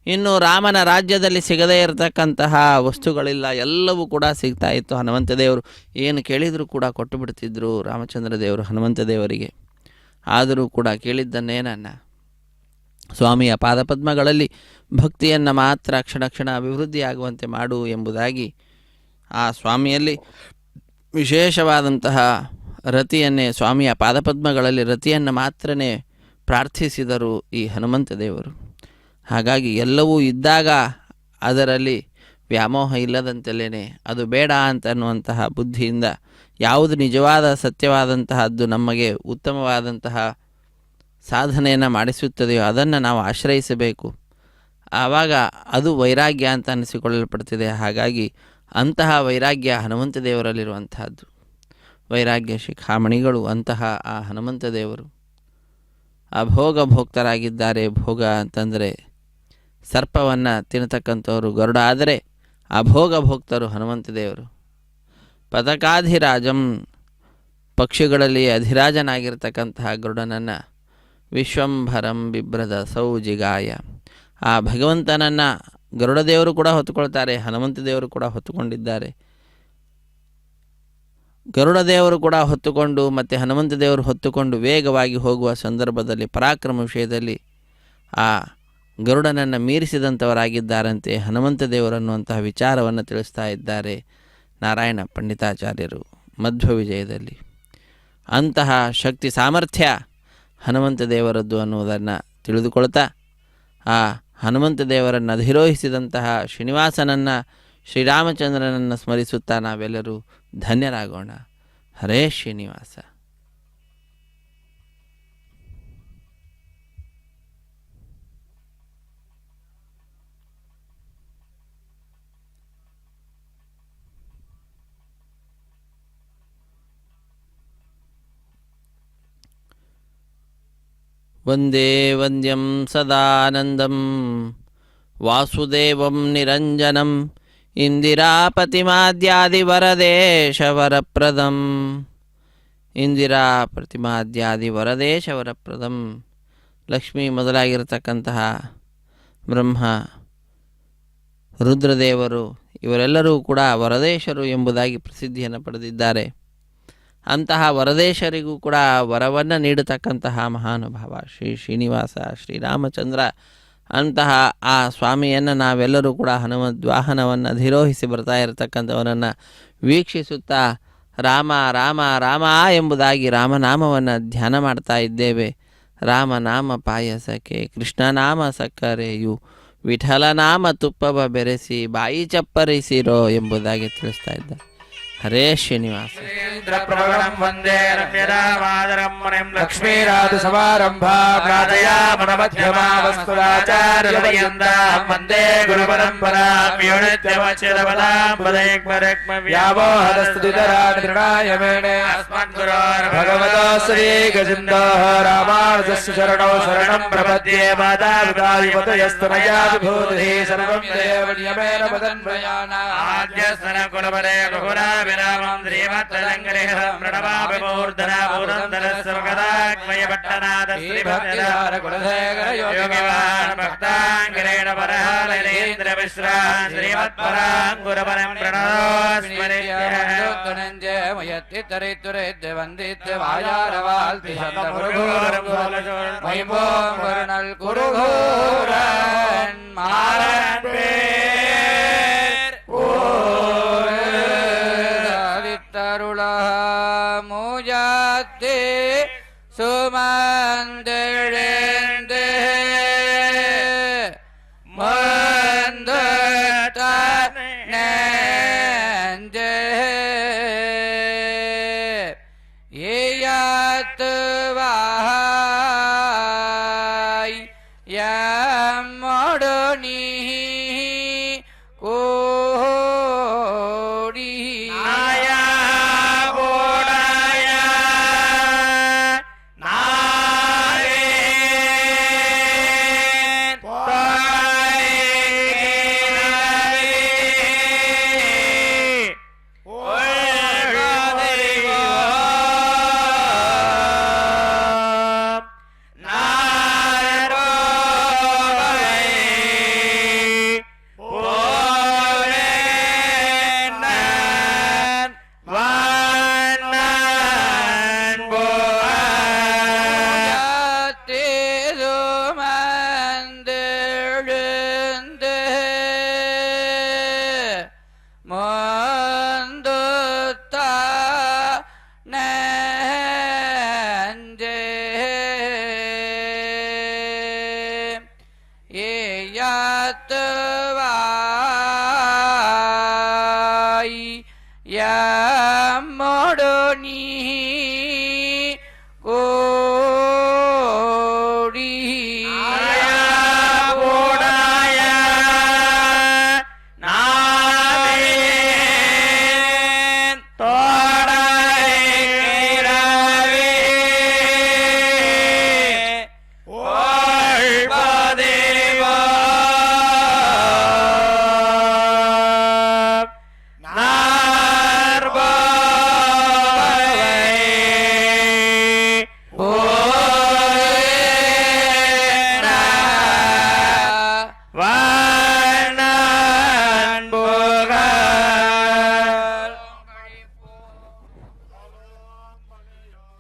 ಇನ್ನು ರಾಮನ ರಾಜ್ಯದಲ್ಲಿ ಸಿಗದೇ ಇರತಕ್ಕಂತಹ ವಸ್ತುಗಳಿಲ್ಲ, ಎಲ್ಲವೂ ಕೂಡ ಸಿಗ್ತಾ ಇತ್ತು. ಹನುಮಂತ ದೇವರು ಏನು ಕೇಳಿದರೂ ಕೂಡ ಕೊಟ್ಟು ಬಿಡ್ತಿದ್ರು ರಾಮಚಂದ್ರ ದೇವರು ಹನುಮಂತ ದೇವರಿಗೆ. ಆದರೂ ಕೂಡ ಕೇಳಿದ್ದನ್ನೇನನ್ನ ಸ್ವಾಮಿಯ ಪಾದಪದ್ಮಗಳಲ್ಲಿ ಭಕ್ತಿಯನ್ನು ಮಾತ್ರ ಕ್ಷಣ ಕ್ಷಣ ಅಭಿವೃದ್ಧಿಯಾಗುವಂತೆ ಮಾಡು ಎಂಬುದಾಗಿ ಆ ಸ್ವಾಮಿಯಲ್ಲಿ ವಿಶೇಷವಾದಂತಹ ರತಿಯನ್ನೇ, ಸ್ವಾಮಿಯ ಪಾದಪದ್ಮಗಳಲ್ಲಿ ರತಿಯನ್ನು ಮಾತ್ರನೇ ಪ್ರಾರ್ಥಿಸಿದರು ಈ ಹನುಮಂತ ದೇವರು. ಹಾಗಾಗಿ ಎಲ್ಲವೂ ಇದ್ದಾಗ ಅದರಲ್ಲಿ ವ್ಯಾಮೋಹ ಇಲ್ಲದಂತೆಯೇ ಅದು ಬೇಡ ಅಂತನ್ನುವಂತಹ ಬುದ್ಧಿಯಿಂದ ಯಾವುದು ನಿಜವಾದ ಸತ್ಯವಾದಂತಹದ್ದು ನಮಗೆ ಉತ್ತಮವಾದಂತಹ ಸಾಧನೆಯನ್ನು ಮಾಡಿಸುತ್ತದೆಯೋ ಅದನ್ನು ನಾವು ಆಶ್ರಯಿಸಬೇಕು. ಆವಾಗ ಅದು ವೈರಾಗ್ಯ ಅಂತ ಅನಿಸಿಕೊಳ್ಳಲ್ಪಡ್ತಿದೆ. ಹಾಗಾಗಿ ಅಂತಹ ವೈರಾಗ್ಯ ಹನುಮಂತ ದೇವರಲ್ಲಿರುವಂತಹದ್ದು. ವೈರಾಗ್ಯ ಶಿಖಾಮಣಿಗಳು ಅಂತಹ ಆ ಹನುಮಂತ ದೇವರು. ಅಭೋಗ ಭೋಕ್ತರಾಗಿದ್ದಾರೆ. ಭೋಗ ಅಂತಂದರೆ ಸರ್ಪವನ್ನು ತಿನ್ನತಕ್ಕಂಥವರು ಗರುಡ ಆದರೆ ಅಭೋಗ ಭೋಕ್ತರು ಹನುಮಂತ ದೇವರು. ಪದಕಾಧಿರಾಜಂ ಪಕ್ಷಿಗಳಲ್ಲಿ ಅಧಿರಾಜನಾಗಿರ್ತಕ್ಕಂತಹ ಗರುಡನನ್ನು ವಿಶ್ವಂಭರಂ ಬಿಭ್ರದ ಸೌಜಿಗಾಯ ಆ ಭಗವಂತನನ್ನು ಗರುಡದೇವರು ಕೂಡ ಹೊತ್ತುಕೊಳ್ತಾರೆ, ಹನುಮಂತ ದೇವರು ಕೂಡ ಹೊತ್ತುಕೊಂಡಿದ್ದಾರೆ. ಗರುಡದೇವರು ಕೂಡ ಹೊತ್ತುಕೊಂಡು ಮತ್ತು ಹನುಮಂತ ದೇವರು ಹೊತ್ತುಕೊಂಡು ವೇಗವಾಗಿ ಹೋಗುವ ಸಂದರ್ಭದಲ್ಲಿ ಪರಾಕ್ರಮ ವಿಷಯದಲ್ಲಿ ಆ ಗರುಡನನ್ನು ಮೀರಿಸಿದಂಥವರಾಗಿದ್ದಾರಂತೆ ಹನುಮಂತ ದೇವರನ್ನುವಂತಹ ವಿಚಾರವನ್ನು ತಿಳಿಸ್ತಾ ಇದ್ದಾರೆ ನಾರಾಯಣ ಪಂಡಿತಾಚಾರ್ಯರು ಮಧ್ವ ವಿಜಯದಲ್ಲಿ. ಅಂತಹ ಶಕ್ತಿ ಸಾಮರ್ಥ್ಯ ಹನುಮಂತ ದೇವರದ್ದು ಅನ್ನುವುದನ್ನು ತಿಳಿದುಕೊಳ್ತಾ ಆ ಹನುಮಂತ ದೇವರನ್ನು ಅಧಿರೋಹಿಸಿದಂತಹ ಶ್ರೀನಿವಾಸನನ್ನು ಶ್ರೀರಾಮಚಂದ್ರನನ್ನು ಸ್ಮರಿಸುತ್ತಾ ನಾವೆಲ್ಲರೂ ಧನ್ಯರಾಗೋಣ. ಹರೇ ಶ್ರೀನಿವಾಸ. ವಂದೇ ವಂದ್ಯಂ ಸದಾನಂದಂ ವಾಸುದೇವಂ ನಿರಂಜನಂ ಇಂದಿರಾಪತಿಮಾದ್ಯಾದಿವರದೇಶವರಪ್ರದಂ ಇಂದಿರಾಪ್ರತಿಮಾದ್ಯಾದಿವರದೇಶವರಪ್ರದಂ. ಲಕ್ಷ್ಮೀ ಮೊದಲಾಗಿರತಕ್ಕಂತಹ ಬ್ರಹ್ಮ ರುದ್ರದೇವರು ಇವರೆಲ್ಲರೂ ಕೂಡ ವರದೇಶರು ಎಂಬುದಾಗಿ ಪ್ರಸಿದ್ಧಿಯನ್ನು ಪಡೆದಿದ್ದಾರೆ. ಅಂತಹ ವರದೇಶರಿಗೂ ಕೂಡ ವರವನ್ನು ನೀಡತಕ್ಕಂತಹ ಮಹಾನುಭಾವ ಶ್ರೀನಿವಾಸ ಶ್ರೀರಾಮಚಂದ್ರ. ಅಂತಹ ಆ ಸ್ವಾಮಿಯನ್ನು ನಾವೆಲ್ಲರೂ ಕೂಡ ಹನುಮದ್ವಾಹನವನ್ನು ಅಧಿರೋಹಿಸಿ ಬರ್ತಾ ಇರತಕ್ಕಂಥವರನ್ನು ವೀಕ್ಷಿಸುತ್ತಾ ರಾಮ ರಾಮ ರಾಮ ಎಂಬುದಾಗಿ ರಾಮನಾಮವನ್ನು ಧ್ಯಾನ ಮಾಡ್ತಾ ಇದ್ದೇವೆ. ರಾಮನಾಮ ಪಾಯಸಕ್ಕೆ ಕೃಷ್ಣನಾಮ ಸಕ್ಕರೆಯು ವಿಠಲನಾಮ ತುಪ್ಪವ ಬೆರೆಸಿ ಬಾಯಿ ಚಪ್ಪರಿಸಿರೋ ಎಂಬುದಾಗಿ ತಿಳಿಸ್ತಾ ಇದ್ದಾರೆ. ಹರೇ ಶ್ರೀನಿವಾಸ. ವಂದೇ ರಮ್ಯರಾಮಾದರಂ ಮುನಿಂ ಲಕ್ಷ್ಮೀರಾಜ ಸಮಾರಂಭಾಂ ನಾದಯಾಮನಮಧ್ಯಮಾವಸ್ತುರಾಚಾರ್ಯಪರ್ಯಂತಾಂ ವಂದೇ ಗುರುಪರಂಪರಾಂ ಯೋ ನಿತ್ಯಮಚ್ಯುತಪದಾಂ ಪದೈಕ್ಮರೇಕ್ಮವ್ಯಾಮೋಹದಸ್ತುತಿತರಾಣಿ ಮೇಣೆ ಅಸ್ಮದ್ಗುರೋರ್ಭಗವತೋ ಶ್ರೀಗಜಿಂದೋಃ ರಾಮಾನುಜಸ್ಯ ಶರಣೋ ಶರಣಂ ಪ್ರಪದ್ಯೆ ಮಾತಾಪಿತಾವಿಪತಯಸ್ತನಯಾ ವಿಭೂತಿಃ ಸರ್ವಂ ದೇವನಿಯಮೇನ ಪದನ್ವಯಾನಾ ಆದ್ಯಸ್ತನ ಕುಲಪರೇ ಬಹುರಾ ವಿರಾಮಂ ಶ್ರೀಮತ್ತಲಂಕರೇಹಂ ಪ್ರಣವಾಭಿಮೂರ್ಧನಾಭೂರಂಧರಸ್ವಗದಾಗ್ಮಯಪಟ್ಟನಾದ ಶ್ರೀಭಕ್ತಿಧಾರ ಕುಲಶೇಖರ ಯೋಗಿವಾನ್ ಭಕ್ತಾಂಗರೇಣ ಪರಹಾಲೇಂದ್ರ ಮಿಶ್ರಾನ್ ಶ್ರೀಮತ್ಪರಾಂಗುರಪರಂ ಪ್ರಣತೋಸ್ಮರಿತ್ಯಮಯತ್ತಿತ್ತರಿತ್ತುರೈತ್ಯ ವಂದಿತ್ಯ ವಾಯಾರವಾಲ್ತಿ ಶತಮುರುಘೋರಂ ಮೈಮೋಂ ಕರುಣಲ್ ಕುರುಘೋರನ್ ಮಾರನ್ ಮುಜಾತೆ ಸುಮಂದಳಂದೆ ಮಂದತನಂದೆ ಏಯತ್ವಾಯ್ ಯಮ್ಮೊಡನಿ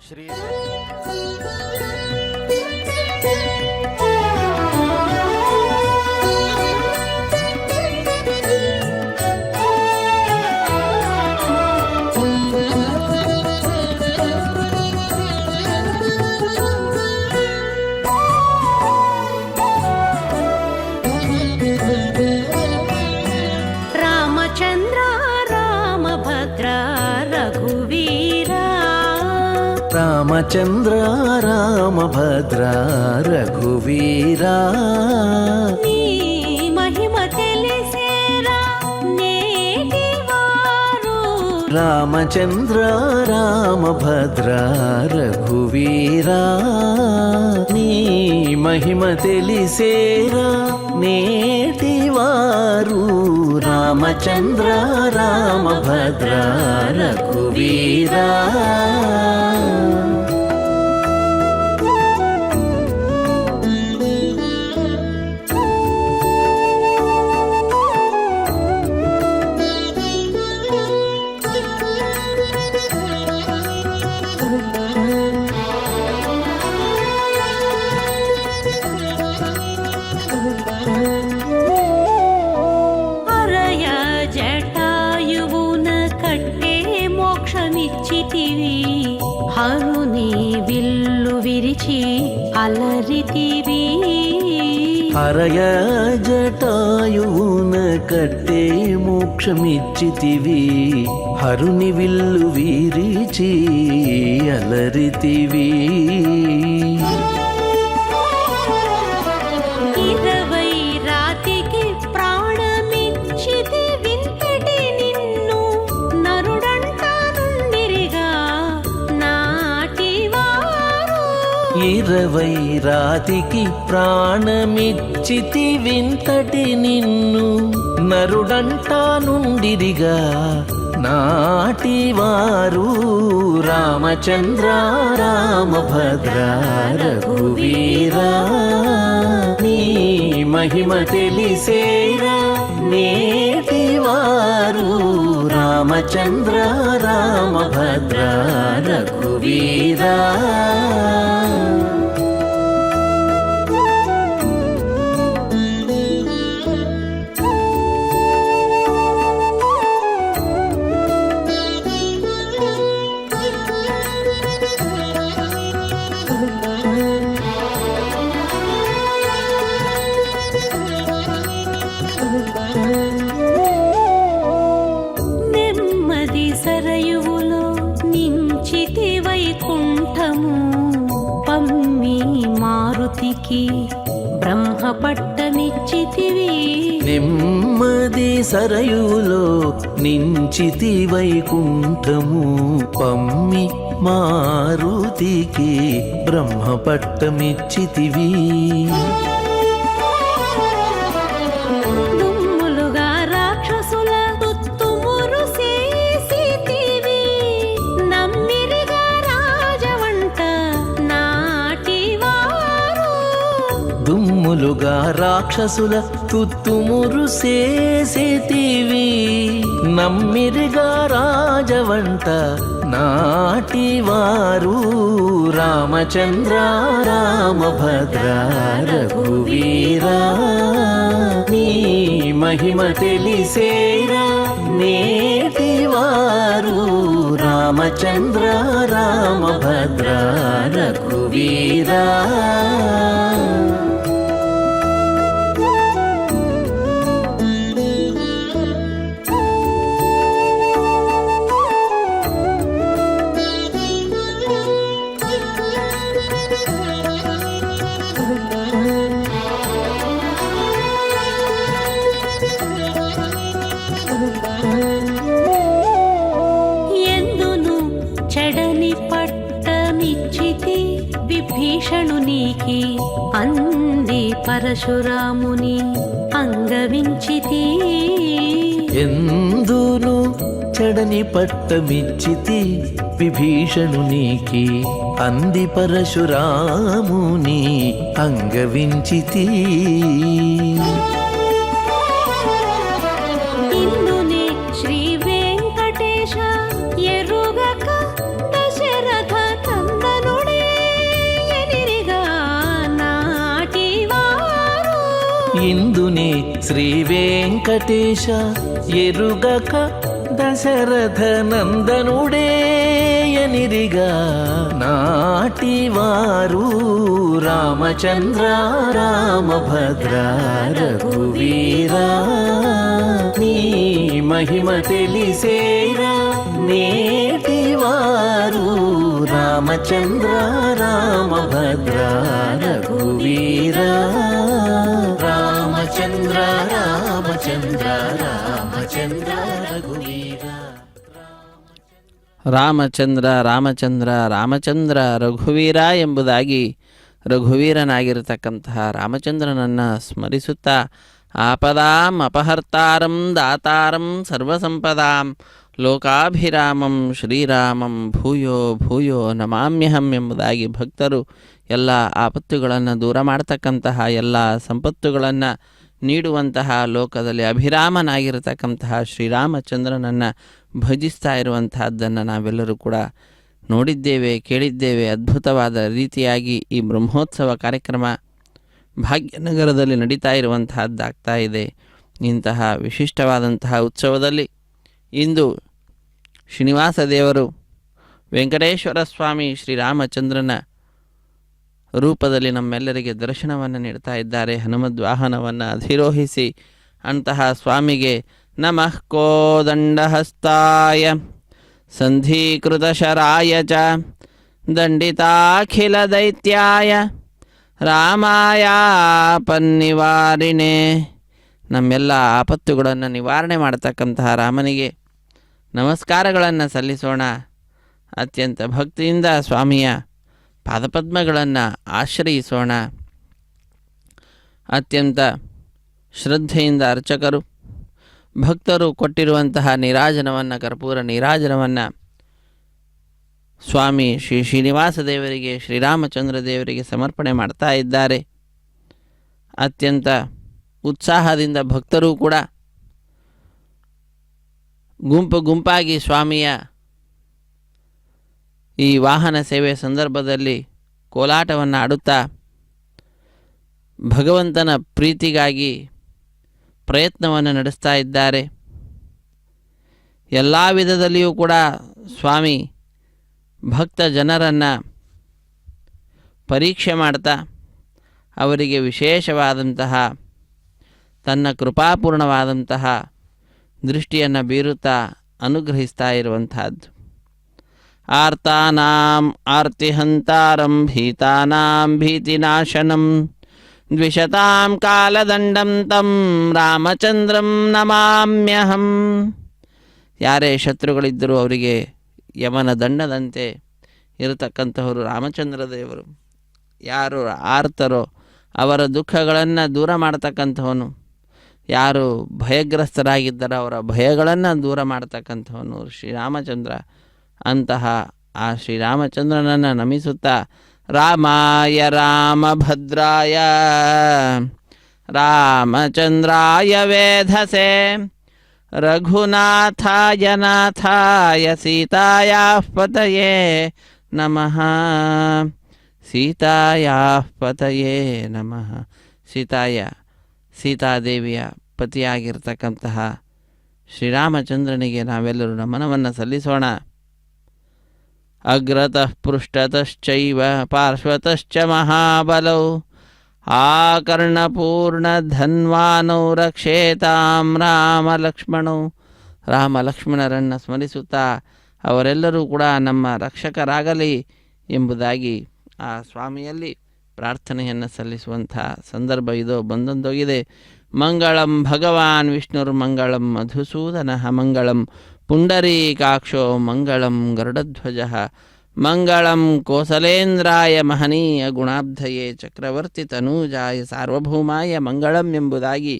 ಶ್ರೀ ರಾಮಚಂದ್ರ ರಾಮಭದ್ರ ರಘುವೀರ ರಾಮಚಂದ್ರ ರಾಮಭದ್ರ ರಘುವೀರ ನೀ ಮಹಿಮ ತಿಳಿಸೇರ ನೇಟಿವಾರು ರಾಮಚಂದ್ರ ರಾಮಭದ್ರ ರಘುವೀರ ನೀ ಮಹಿಮ ತಿಳಿಸೇರ నేటివారు రామచంద్ర రామభద్ర రఘువీరా ಅರಯ ಜಟಾಯುವುನ ಕಟ್ಟೆ ಮೋಕ್ಷಮಿಚ್ಚಿತಿವಿ ಹರುನಿ ವಿಲ್ಲು ವಿರಿಚಿ ಅಲರಿತಿವಿ ಹರಯ ಜಟಾಯುవున ಕಟ್ಟೆ ಮೋಕ್ಷಮಿಚ್ಚಿತಿವಿ ಹರುನಿ ವಿಲ್ಲು ವಿರಿಚಿ ಅಲರಿತಿವಿ 20 రాతికి ప్రాణమిచ్చితి వింతటి నిన్ను నరుడంటా నుండిరిగా నాటివారు 20 రాతికి ప్రాణమిచ్చితి వింతటి నిన్ను నరుడంటా నుండిరిగా నాటివారు రామచంద్ర రామభద్ర రఘువీరా నీ మహిమ తెలిసేరా నేటివారు రామచంద్ర రామభద్ర రఘువీరా నెమ్మది సరయువులో నించితి వైకుంఠము పమ్మి మారుతికి బ్రహ్మపట్టమిచ్చితివి నెమ్మది సరయులో నించితి వైకుంఠము పమ్మి మారుతికి బ్రహ్మపట్టమిచ్చితివి దుమ్ములుగా రాక్షసుల తుత్తుమురు చేసితివి నమ్మిరిగా రాజవంట నాటివారు దుమ్ములుగా రాక్షసుల తుత్తుమురు చేసేతివి నమ్మిరిగా రాజవంట నాటివారు రామచంద్ర రామభద్ర రఘువీరా నీ మహిమ తెలిసేరా నేటివారు రామచంద్ర రామభద్ర రఘువీరా ఎందును చెడని పట్టమిచ్చితి విభీషణునికి అంది పరశురాముని అంగవించితి ఎందును చెడని పట్టమిచ్చితి విభీషణునికి అంది పరశురాముని అంగవించితి ఇందునే శ్రీ వెంకటేశ ఎరుగక దశరథ తంద ಶ್ರೀ ವೆಂಕಟೇಶ ಎರುಗಕ ದಶರಥ ನಂದನುಡೇಯನಿರಿಗ ನಾಟಿವಾರು ರಾಮಚಂದ್ರ ರಾಮಭದ್ರ ರಘುವೀರ ನೀ ಮಹಿಮ ತಿಳಿಸೇರ ನೇಟಿವಾರು ರಾಮಚಂದ್ರ ರಾಮಭದ್ರ ರಘುವೀರ ರಾಮಚಂದ್ರ ರಾಮಚಂದ್ರ ರಾಮಚಂದ್ರ ರಘುವೀರ ರಾಮಚಂದ್ರ ರಾಮಚಂದ್ರ ರಾಮಚಂದ್ರ ರಘುವೀರ ಎಂಬುದಾಗಿ ರಘುವೀರನಾಗಿರತಕ್ಕಂತಹ ರಾಮಚಂದ್ರನನ್ನು ಸ್ಮರಿಸುತ್ತಾ ಆಪದಾಂ ಅಪಹರ್ತಾರಂ ದಾತಾರಂ ಸರ್ವಸಂಪದಾಂ ಲೋಕಾಭಿರಾಮಂ ಶ್ರೀರಾಮಂ ಭೂಯೋ ಭೂಯೋ ನಮಾಮ್ಯಹಂ ಎಂಬುದಾಗಿ ಭಕ್ತರು ಎಲ್ಲ ಆಪತ್ತುಗಳನ್ನು ದೂರ ಮಾಡತಕ್ಕಂತಹ ಎಲ್ಲ ಸಂಪತ್ತುಗಳನ್ನು ನೀಡುವಂತಹ ಲೋಕದಲ್ಲಿ ಅಭಿರಾಮನಾಗಿರತಕ್ಕಂತಹ ಶ್ರೀರಾಮಚಂದ್ರನನ್ನು ಭಜಿಸ್ತಾ ಇರುವಂತಹದ್ದನ್ನು ನಾವೆಲ್ಲರೂ ಕೂಡ ನೋಡಿದ್ದೇವೆ, ಕೇಳಿದ್ದೇವೆ. ಅದ್ಭುತವಾದ ರೀತಿಯಾಗಿ ಈ ಬ್ರಹ್ಮೋತ್ಸವ ಕಾರ್ಯಕ್ರಮ ಭಾಗ್ಯನಗರದಲ್ಲಿ ನಡೀತಾ ಇರುವಂತಹದ್ದಾಗ್ತಾ ಇದೆ. ಇಂತಹ ವಿಶಿಷ್ಟವಾದಂತಹ ಉತ್ಸವದಲ್ಲಿ ಇಂದು ಶ್ರೀನಿವಾಸ ದೇವರು ವೆಂಕಟೇಶ್ವರ ಸ್ವಾಮಿ ಶ್ರೀರಾಮಚಂದ್ರನ ರೂಪದಲ್ಲಿ ನಮ್ಮೆಲ್ಲರಿಗೆ ದರ್ಶನವನ್ನು ನೀಡ್ತಾ ಇದ್ದಾರೆ. ಹನುಮದ್ವಾಹನವನ್ನು ಅಧಿರೋಹಿಸಿ ಅಂತಹ ಸ್ವಾಮಿಗೆ ನಮಃ ಕೋದಂಡಹಸ್ತಾಯ ಸಂಧೀಕೃತಶರಾಯ ಚ ದಂಡಿತಾಖಿಲ ದೈತ್ಯಾಯ ರಾಮಾಯ ಪನ್ನಿವಾರಿಣೆ. ನಮ್ಮೆಲ್ಲ ಆಪತ್ತುಗಳನ್ನು ನಿವಾರಣೆ ಮಾಡತಕ್ಕಂತಹ ರಾಮನಿಗೆ ನಮಸ್ಕಾರಗಳನ್ನು ಸಲ್ಲಿಸೋಣ. ಅತ್ಯಂತ ಭಕ್ತಿಯಿಂದ ಸ್ವಾಮಿಯ ಪಾದಪದ್ಮಗಳನ್ನು ಆಶ್ರಯಿಸೋಣ. ಅತ್ಯಂತ ಶ್ರದ್ಧೆಯಿಂದ ಅರ್ಚಕರು ಭಕ್ತರು ಕೊಟ್ಟಿರುವಂತಹ ನೀರಾಜನವನ್ನು, ಕರ್ಪೂರ ನೀರಾಜನವನ್ನು ಸ್ವಾಮಿ ಶ್ರೀ ಶ್ರೀನಿವಾಸ ದೇವರಿಗೆ, ಶ್ರೀರಾಮಚಂದ್ರ ದೇವರಿಗೆ ಸಮರ್ಪಣೆ ಮಾಡ್ತಾ ಇದ್ದಾರೆ. ಅತ್ಯಂತ ಉತ್ಸಾಹದಿಂದ ಭಕ್ತರು ಕೂಡ ಗುಂಪಾಗಿ ಸ್ವಾಮಿಯ ಈ ವಾಹನ ಸೇವೆ ಸಂದರ್ಭದಲ್ಲಿ ಕೋಲಾಟವನ್ನು ಆಡುತ್ತಾ ಭಗವಂತನ ಪ್ರೀತಿಗಾಗಿ ಪ್ರಯತ್ನವನ್ನು ನಡೆಸ್ತಾ ಇದ್ದಾರೆ. ಎಲ್ಲ ವಿಧದಲ್ಲಿಯೂ ಕೂಡ ಸ್ವಾಮಿ ಭಕ್ತ ಜನರನ್ನು ಪರೀಕ್ಷೆ ಮಾಡ್ತಾ ಅವರಿಗೆ ವಿಶೇಷವಾದಂತಹ ತನ್ನ ಕೃಪಾಪೂರ್ಣವಾದಂತಹ ದೃಷ್ಟಿಯನ್ನು ಬೀರುತ್ತಾ ಅನುಗ್ರಹಿಸ್ತಾ ಇರುವಂತಹದ್ದು. ಆರ್ತಾನಾಂ ಆರ್ತಿಹಂತಾರಂ ಭೀತಾನಾಂ ಭೀತಿನಾಶನಂ ದ್ವಿಷತಾಂ ಕಾಲದಂಡಂ ತಂ ರಾಮಚಂದ್ರಂ ನಮಾಮ್ಯಹಂ. ಯಾರೇ ಶತ್ರುಗಳಿದ್ದರೂ ಅವರಿಗೆ ಯಮನ ದಂಡದಂತೆ ಇರತಕ್ಕಂತಹವರು ರಾಮಚಂದ್ರ ದೇವರು. ಯಾರು ಆರ್ತರೋ ಅವರ ದುಃಖಗಳನ್ನು ದೂರ ಮಾಡತಕ್ಕಂಥವನು, ಯಾರು ಭಯಗ್ರಸ್ತರಾಗಿದ್ದಾರೋ ಅವರ ಭಯಗಳನ್ನು ದೂರ ಮಾಡತಕ್ಕಂಥವನು ಶ್ರೀರಾಮಚಂದ್ರ. ಅಂತಹ ಆ ಶ್ರೀರಾಮಚಂದ್ರನನ್ನು ನಮಿಸುತ್ತಾ ರಾಮಾಯ ರಾಮಭದ್ರಾಯ ರಾಮಚಂದ್ರಾಯ ವೇಧಸೆ ರಘುನಾಥಾಯ ನಾಥಾಯ ಸೀತಾಯಾಃ ಪತಯೇ ನಮಃ ಸೀತಾಯಾಃ ಪತಯೇ ನಮಃ. ಸೀತಾದೇವಿಯ ಪತಿಯಾಗಿರ್ತಕ್ಕಂತಹ ಶ್ರೀರಾಮಚಂದ್ರನಿಗೆ ನಾವೆಲ್ಲರೂ ನಮನವನ್ನು ಸಲ್ಲಿಸೋಣ. ಅಗ್ರತಃ ಪೃಷ್ಠತಶ್ಚೈವ ಪಾರ್ಶ್ವತಶ್ಚ ಮಹಾಬಲೌ ಆಕರ್ಣಪೂರ್ಣಧನ್ವಾನೌ ರಕ್ಷೇತಾಂ ರಾಮಲಕ್ಷ್ಮಣೌ. ರಾಮಲಕ್ಷ್ಮಣರನ್ನು ಸ್ಮರಿಸುತ್ತಾ ಅವರೆಲ್ಲರೂ ಕೂಡ ನಮ್ಮ ರಕ್ಷಕರಾಗಲಿ ಎಂಬುದಾಗಿ ಆ ಸ್ವಾಮಿಯಲ್ಲಿ ಪ್ರಾರ್ಥನೆಯನ್ನು ಸಲ್ಲಿಸುವಂಥ ಸಂದರ್ಭ ಇದು ಬಂದೊಂದೋಗಿದೆ. ಮಂಗಳಂ ಭಗವಾನ್ ವಿಷ್ಣುರ್ಮಂಗಳಂ ಮಧುಸೂದನಃ ಮಂಗಳಂ ಪುಂಡರೀಕಾಕ್ಷೋ ಮಂಗಳಂ ಗರುಡಧ್ವಜಃ ಮಂಗಳಂ ಕೋಸಲೇಂದ್ರಾಯ ಮಹನೀಯ ಗುಣಾಬ್ಧಯೇ ಚಕ್ರವರ್ತಿ ತನೂಜಾಯ ಸಾರ್ವಭೌಮಾಯ ಮಂಗಳಂ ಎಂಬುದಾಗಿ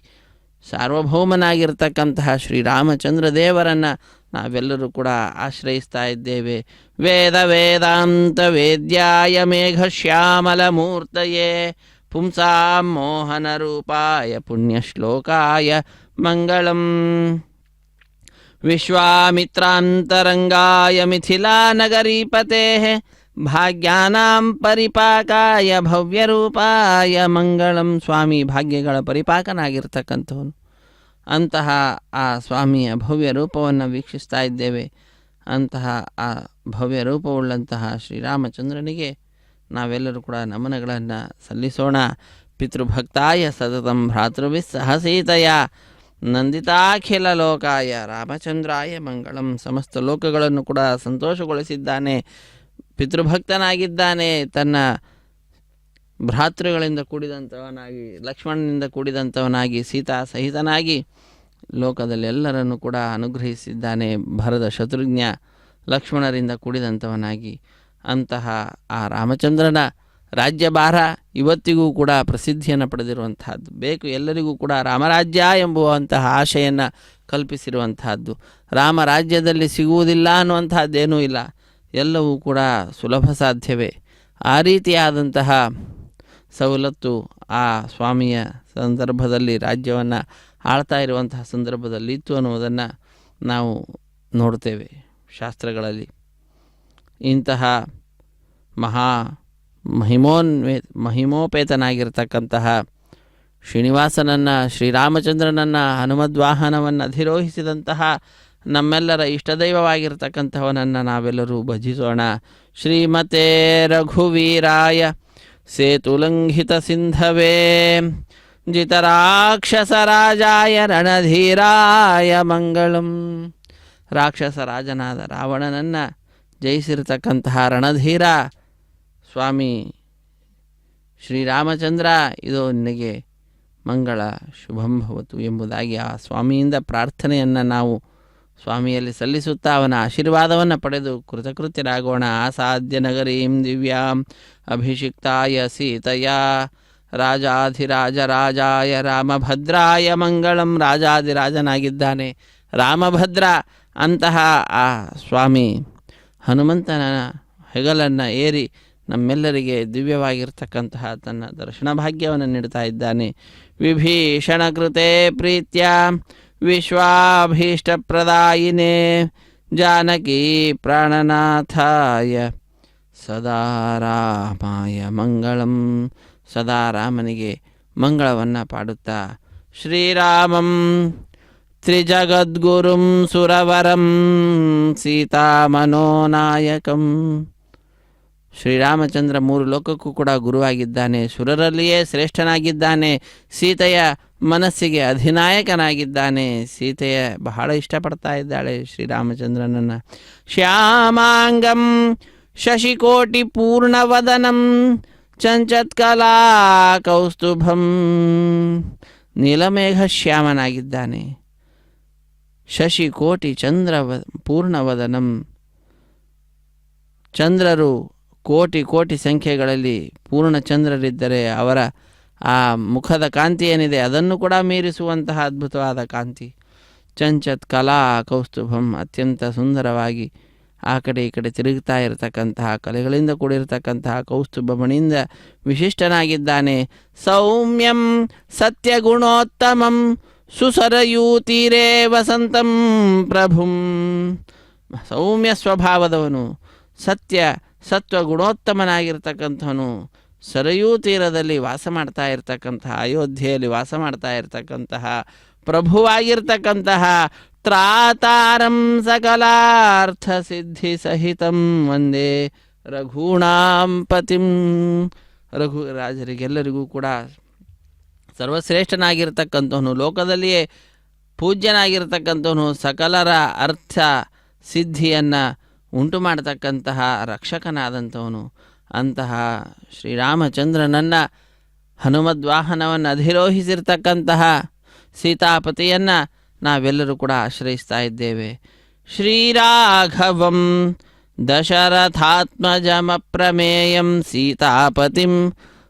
ಸಾರ್ವಭೌಮನಾಗಿರ್ತಕ್ಕಂತಹ ಶ್ರೀರಾಮಚಂದ್ರ ದೇವರನ್ನು ನಾವೆಲ್ಲರೂ ಕೂಡ ಆಶ್ರಯಿಸ್ತಾ ಇದ್ದೇವೆ. ವೇದ ವೇದಾಂತ ವೇದ್ಯಾಯ ಮೇಘಶ್ಯಾಮಲ ಮೂರ್ತಯೇ ಪುಂಸಾಂ ಮೋಹನ ರೂಪಾಯ ಪುಣ್ಯಶ್ಲೋಕಾಯ ಮಂಗಳಂ ವಿಶ್ವಾಮಿತ್ರಾಂತರಂಗಾಯ ಮಿಥಿಲಾನಗರೀಪತೆ ಭಾಗ್ಯಾನಾಂ ಪರಿಪಾಕಾಯ ಭವ್ಯರೂಪಾಯ ಮಂಗಳಂ. ಸ್ವಾಮಿ ಭಾಗ್ಯಗಳ ಪರಿಪಾಕನಾಗಿರ್ತಕ್ಕಂಥವನು, ಅಂತಹ ಆ ಸ್ವಾಮಿಯ ಭವ್ಯ ರೂಪವನ್ನು ವೀಕ್ಷಿಸ್ತಾ ಇದ್ದೇವೆ. ಅಂತಹ ಆ ಭವ್ಯ ರೂಪವುಳ್ಳಂತಹ ಶ್ರೀರಾಮಚಂದ್ರನಿಗೆ ನಾವೆಲ್ಲರೂ ಕೂಡ ನಮನಗಳನ್ನು ಸಲ್ಲಿಸೋಣ. ಪಿತೃಭಕ್ತಾಯ ಸತತಂ ಭ್ರಾತೃಭಿಸ್ಸಹ ಸೀತೆಯ ನಂದಿತಾಖಿಲ ಲೋಕಾಯ ರಾಮಚಂದ್ರಾಯ ಮಂಗಳಂ. ಸಮಸ್ತ ಲೋಕಗಳನ್ನು ಕೂಡ ಸಂತೋಷಗೊಳಿಸಿದ್ದಾನೆ, ಪಿತೃಭಕ್ತನಾಗಿದ್ದಾನೆ, ತನ್ನ ಭ್ರಾತೃಗಳಿಂದ ಕೂಡಿದಂಥವನಾಗಿ, ಲಕ್ಷ್ಮಣನಿಂದ ಕೂಡಿದಂಥವನಾಗಿ, ಸೀತಾ ಸಹಿತನಾಗಿ ಲೋಕದಲ್ಲಿ ಎಲ್ಲರನ್ನು ಕೂಡ ಅನುಗ್ರಹಿಸಿದ್ದಾನೆ. ಭರತ ಶತ್ರುಘ್ನ ಲಕ್ಷ್ಮಣರಿಂದ ಕೂಡಿದಂಥವನಾಗಿ ಅಂತಹ ಆ ರಾಮಚಂದ್ರನ ರಾಜ್ಯಭಾರ ಇವತ್ತಿಗೂ ಕೂಡ ಪ್ರಸಿದ್ಧಿಯನ್ನು ಪಡೆದಿರುವಂತಹದ್ದು. ಬೇಕು ಎಲ್ಲರಿಗೂ ಕೂಡ ರಾಮರಾಜ್ಯ ಎಂಬುವಂತಹ ಆಶೆಯನ್ನು ಕಲ್ಪಿಸಿರುವಂತಹದ್ದು. ರಾಮರಾಜ್ಯದಲ್ಲಿ ಸಿಗುವುದಿಲ್ಲ ಅನ್ನುವಂತಹದ್ದೇನೂ ಇಲ್ಲ, ಎಲ್ಲವೂ ಕೂಡ ಸುಲಭ ಸಾಧ್ಯವೇ. ಆ ರೀತಿಯಾದಂತಹ ಸವಲತ್ತು ಆ ಸ್ವಾಮಿಯ ಸಂದರ್ಭದಲ್ಲಿ, ರಾಜ್ಯವನ್ನು ಆಳ್ತಾ ಇರುವಂತಹ ಸಂದರ್ಭದಲ್ಲಿ ಇತ್ತು ಅನ್ನುವುದನ್ನು ನಾವು ನೋಡ್ತೇವೆ ಶಾಸ್ತ್ರಗಳಲ್ಲಿ. ಇಂತಹ ಮಹಿಮೋಪೇತನಾಗಿರ್ತಕ್ಕಂತಹ ಶ್ರೀನಿವಾಸನನ್ನು, ಶ್ರೀರಾಮಚಂದ್ರನನ್ನು, ಹನುಮದ್ವಾಹನವನ್ನು ಅಧಿರೋಹಿಸಿದಂತಹ ನಮ್ಮೆಲ್ಲರ ಇಷ್ಟದೈವವಾಗಿರ್ತಕ್ಕಂಥವನನ್ನು ನಾವೆಲ್ಲರೂ ಭಜಿಸೋಣ. ಶ್ರೀಮತೆ ರಘುವೀರಾಯ ಸೇತುಲಂಘಿತ ಸಿಂಧವೇ ಜಿತರಾಕ್ಷಸರಾಜಾಯ ರಣಧೀರಾಯ ಮಂಗಳಂ. ರಾಕ್ಷಸರಾಜನಾದ ರಾವಣನನ್ನು ಜಯಿಸಿರತಕ್ಕಂತಹ ರಣಧೀರ ಸ್ವಾಮಿ ಶ್ರೀರಾಮಚಂದ್ರ, ಇದು ನಿನಗೆ ಮಂಗಳ ಶುಭಂ ಭವತು ಎಂಬುದಾಗಿ ಆ ಸ್ವಾಮಿಯಿಂದ ಪ್ರಾರ್ಥನೆಯನ್ನು ನಾವು ಸ್ವಾಮಿಯಲ್ಲಿ ಸಲ್ಲಿಸುತ್ತಾ ಅವನ ಆಶೀರ್ವಾದವನ್ನು ಪಡೆದು ಕೃತಕೃತ್ಯರಾಗೋಣ. ಆಸಾದ್ಯ ನಗರೀಂ ದಿವ್ಯಾಂ ಅಭಿಷಿಕ್ತಾಯ ಸೀತೆಯ ರಾಜಾಧಿರಾಜರಾಜಾಯ ರಾಮಭದ್ರಾಯ ಮಂಗಳಂ. ರಾಜಾಧಿರಾಜನಾಗಿದ್ದಾನೆ ರಾಮಭದ್ರ. ಅಂತಹ ಆ ಸ್ವಾಮಿ ಹನುಮಂತನ ಹೆಗಲನ್ನು ಏರಿ ನಮ್ಮೆಲ್ಲರಿಗೆ ದಿವ್ಯವಾಗಿರ್ತಕ್ಕಂತಹ ತನ್ನ ದರ್ಶನ ಭಾಗ್ಯವನ್ನು ನೀಡ್ತಾ ಇದ್ದಾನೆ. ವಿಭೀಷಣ ಕೃತೆ ಪ್ರೀತ್ಯ ವಿಶ್ವಾಭೀಷ್ಟಪ್ರದಾಯಿನೇ ಜಾನಕಿ ಪ್ರಾಣನಾಥಾಯ ಸದಾ ರಾಮಾಯ ಮಂಗಳಂ. ಸದಾ ರಾಮನಿಗೆ ಮಂಗಳವನ್ನು ಪಾಡುತ್ತಾ ಶ್ರೀರಾಮಂ ತ್ರಿಜಗದ್ಗುರುಂ ಸುರವರಂ ಸೀತಾಮನೋನಾಯಕಂ. ಶ್ರೀರಾಮಚಂದ್ರ ಮೂರು ಲೋಕಕ್ಕೂ ಕೂಡ ಗುರುವಾಗಿದ್ದಾನೆ, ಸುರರಲ್ಲಿಯೇ ಶ್ರೇಷ್ಠನಾಗಿದ್ದಾನೆ, ಸೀತೆಯ ಮನಸ್ಸಿಗೆ ಅಧಿನಾಯಕನಾಗಿದ್ದಾನೆ. ಸೀತೆಯ ಬಹಳ ಇಷ್ಟಪಡ್ತಾ ಇದ್ದಾಳೆ ಶ್ರೀರಾಮಚಂದ್ರನನ್ನು. ಶ್ಯಾಮಾಂಗಂ ಶಶಿಕೋಟಿ ಪೂರ್ಣವದನಂ ಚಂಚತ್ಕಲಾ ಕೌಸ್ತುಭಂ. ನೀಲಮೇಘ ಶ್ಯಾಮನಾಗಿದ್ದಾನೆ. ಶಶಿಕೋಟಿ ಪೂರ್ಣವದನಂ. ಚಂದ್ರರು ಕೋಟಿ ಕೋಟಿ ಸಂಖ್ಯೆಗಳಲ್ಲಿ ಪೂರ್ಣಚಂದ್ರರಿದ್ದರೆ ಅವರ ಆ ಮುಖದ ಕಾಂತಿ ಏನಿದೆ ಅದನ್ನು ಕೂಡ ಮೀರಿಸುವಂತಹ ಅದ್ಭುತವಾದ ಕಾಂತಿ. ಚಂಚತ್ ಕಲಾ ಕೌಸ್ತುಭಂ. ಅತ್ಯಂತ ಸುಂದರವಾಗಿ ಆ ಕಡೆ ಈ ಕಡೆ ತಿರುಗುತ್ತಾ ಇರತಕ್ಕಂತಹ ಕಲೆಗಳಿಂದ ಕೂಡಿರತಕ್ಕಂತಹ ಕೌಸ್ತುಭಮಣಿಯಿಂದ ವಿಶಿಷ್ಟನಾಗಿದ್ದಾನೆ. ಸೌಮ್ಯಂ ಸತ್ಯಗುಣೋತ್ತಮಂ ಸುಸರಯೂತೀರೇ ವಸಂತಂ ಪ್ರಭುಂ. ಸೌಮ್ಯ ಸ್ವಭಾವದವನು, ಸತ್ವಗುಣೋತ್ತಮನಾಗಿರ್ತಕ್ಕಂಥವನು, ಸರಯೂ ತೀರದಲ್ಲಿ ವಾಸ ಮಾಡ್ತಾ ಇರತಕ್ಕಂತಹ, ಅಯೋಧ್ಯೆಯಲ್ಲಿ ವಾಸ ಮಾಡ್ತಾ ಇರತಕ್ಕಂತಹ ಪ್ರಭುವಾಗಿರ್ತಕ್ಕಂತಹ ತ್ರಾತಾರಂ ಸಕಲಾರ್ಥ ಸಿದ್ಧಿ ಸಹಿತಂ ವಂದೇ ರಘೂಣಾಂ ಪತಿಂ. ರಾಜರಿಗೆಲ್ಲರಿಗೂ ಕೂಡ ಸರ್ವಶ್ರೇಷ್ಠನಾಗಿರ್ತಕ್ಕಂಥವನು, ಲೋಕದಲ್ಲಿಯೇ ಪೂಜ್ಯನಾಗಿರ್ತಕ್ಕಂಥವನು, ಸಕಲರ ಅರ್ಥ ಸಿದ್ಧಿಯನ್ನು ಉಂಟು ಮಾಡತಕ್ಕಂತಹ ರಕ್ಷಕನಾದಂಥವನು. ಅಂತಹ ಶ್ರೀರಾಮಚಂದ್ರನನ್ನು, ಹನುಮದ್ವಾಹನವನ್ನು ಅಧಿರೋಹಿಸಿರ್ತಕ್ಕಂತಹ ಸೀತಾಪತಿಯನ್ನು ನಾವೆಲ್ಲರೂ ಕೂಡ ಆಶ್ರಯಿಸ್ತಾ ಇದ್ದೇವೆ. ಶ್ರೀರಾಘವಂ ದಶರಥಾತ್ಮಜಮಪ್ರಮೇಯಂ ಸೀತಾಪತಿಂ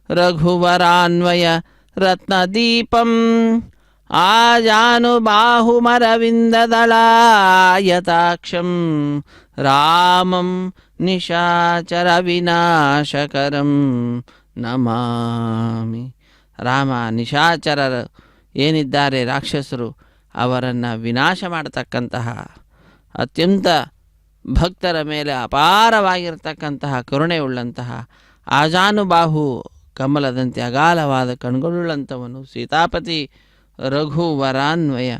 ರಘುವರಾನ್ವಯ ರತ್ನದೀಪಂ ಆಜಾನುಬಾಹುಮರವಿಂದದಳಾಯತಾಕ್ಷಂ ರಾಮಂ ನಿಶಾಚರ ವಿನಾಶಕರಂ ನಮಾಮಿ. ರಾಮ ನಿಶಾಚರರು ಏನಿದ್ದಾರೆ ರಾಕ್ಷಸರು, ಅವರನ್ನು ವಿನಾಶ ಮಾಡತಕ್ಕಂತಹ, ಅತ್ಯಂತ ಭಕ್ತರ ಮೇಲೆ ಅಪಾರವಾಗಿರ್ತಕ್ಕಂತಹ ಕರುಣೆಯುಳ್ಳಂತಹ, ಆಜಾನುಬಾಹು ಕಮಲದಂತೆ ಅಗಾಲವಾದ ಕಣ್ಗಳುಳ್ಳಂಥವನು ಸೀತಾಪತಿ ರಘುವರಾನ್ವಯ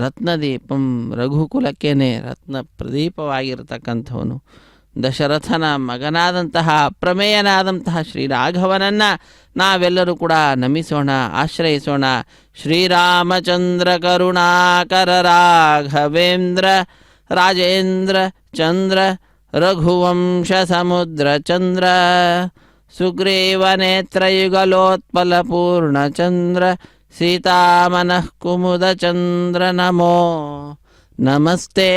ರತ್ನದೀಪಂ ರಘುಕುಲಕ್ಕೇನೆ ರತ್ನ ಪ್ರದೀಪವಾಗಿರತಕ್ಕಂಥವನು. ದಶರಥನ ಮಗನಾದಂತಹ ಅಪ್ರಮೇಯನಾದಂತಹ ಶ್ರೀರಾಘವನನ್ನು ನಾವೆಲ್ಲರೂ ಕೂಡ ನಮಿಸೋಣ, ಆಶ್ರಯಿಸೋಣ. ಶ್ರೀರಾಮಚಂದ್ರ ಕರುಣಾಕರ ರಾಘವೇಂದ್ರ ರಾಜೇಂದ್ರ ಚಂದ್ರ ರಘುವಂಶ ಸಮುದ್ರ ಚಂದ್ರ ಸುಗ್ರೀವನೇತ್ರಯುಗಲೋತ್ಪಲ ಪೂರ್ಣಚಂದ್ರ ಸೀತಾಮನಃ ಕುಮುದ ಚಂದ್ರ ನಮೋ ನಮಸ್ತೆ.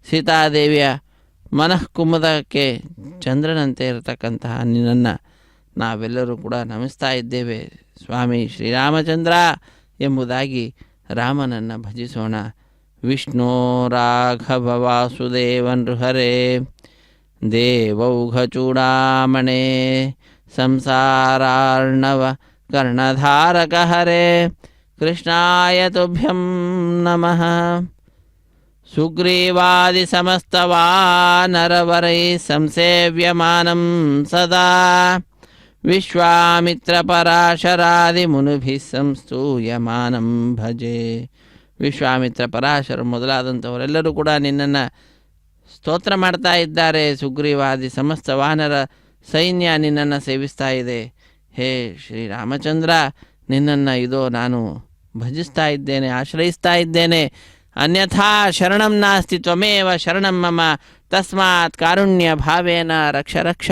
ಸೀತಾದೇವಿಯ ಮನಃಕುಮುದಕ್ಕೆ ಚಂದ್ರನಂತೆ ಇರತಕ್ಕಂತಹ ನಿನ್ನನ್ನು ನಾವೆಲ್ಲರೂ ಕೂಡ ನಮಿಸ್ತಾ ಇದ್ದೇವೆ ಸ್ವಾಮಿ ಶ್ರೀರಾಮಚಂದ್ರ ಎಂಬುದಾಗಿ ರಾಮನನ್ನು ಭಜಿಸೋಣ. ವಿಷ್ಣು ರಾಘವ ವಾಸುದೇವ ನೃಹರೇ ದೇವೌಘಚೂಡಾಮಣೆ ಸಂಸಾರಾರ್ಣವ ಕರ್ಣಧಾರಕ ಹರೇ ಕೃಷ್ಣಾಯ ತುಭ್ಯಂ ನಮಃ. ಸುಗ್ರೀವಾದಿ ಸಮಸ್ತವಾನರವರೈ ಸಂಸೇವ್ಯಮಾನಂ ಸದಾ ವಿಶ್ವಾಮಿತ್ರ ಪರಾಶರಾದಿ ಮುನಿಭಿಃ ಸಂಸ್ತೂಯಮಾನಂ ಭಜೆ. ವಿಶ್ವಾಮಿತ್ರ ಪರಾಶರ ಮೊದಲಾದಂಥವರೆಲ್ಲರೂ ಕೂಡ ನಿನ್ನನ್ನು ಸ್ತೋತ್ರ ಮಾಡ್ತಾ ಇದ್ದಾರೆ. ಸುಗ್ರೀವಾದಿ ಸಮಸ್ತ ವಾನರ ಸೈನ್ಯ ನಿನ್ನನ್ನು ಸೇವಿಸ್ತಾ ಇದೆ. ಹೇ ಶ್ರೀರಾಮಚಂದ್ರ, ನಿನ್ನನ್ನು ಇದೋ ನಾನು ಭಜಿಸ್ತಾ ಇದ್ದೇನೆ, ಆಶ್ರಯಿಸ್ತಾ ಇದ್ದೇನೆ. ಅನ್ಯಥಾ ಶರಣಂ ನಾಸ್ತಿ ತ್ವಮೇವ ಶರಣಂ ಮಮ ತಸ್ಮಾತ್ ಕಾರುಣ್ಯ ಭಾವೇನ ರಕ್ಷ ರಕ್ಷ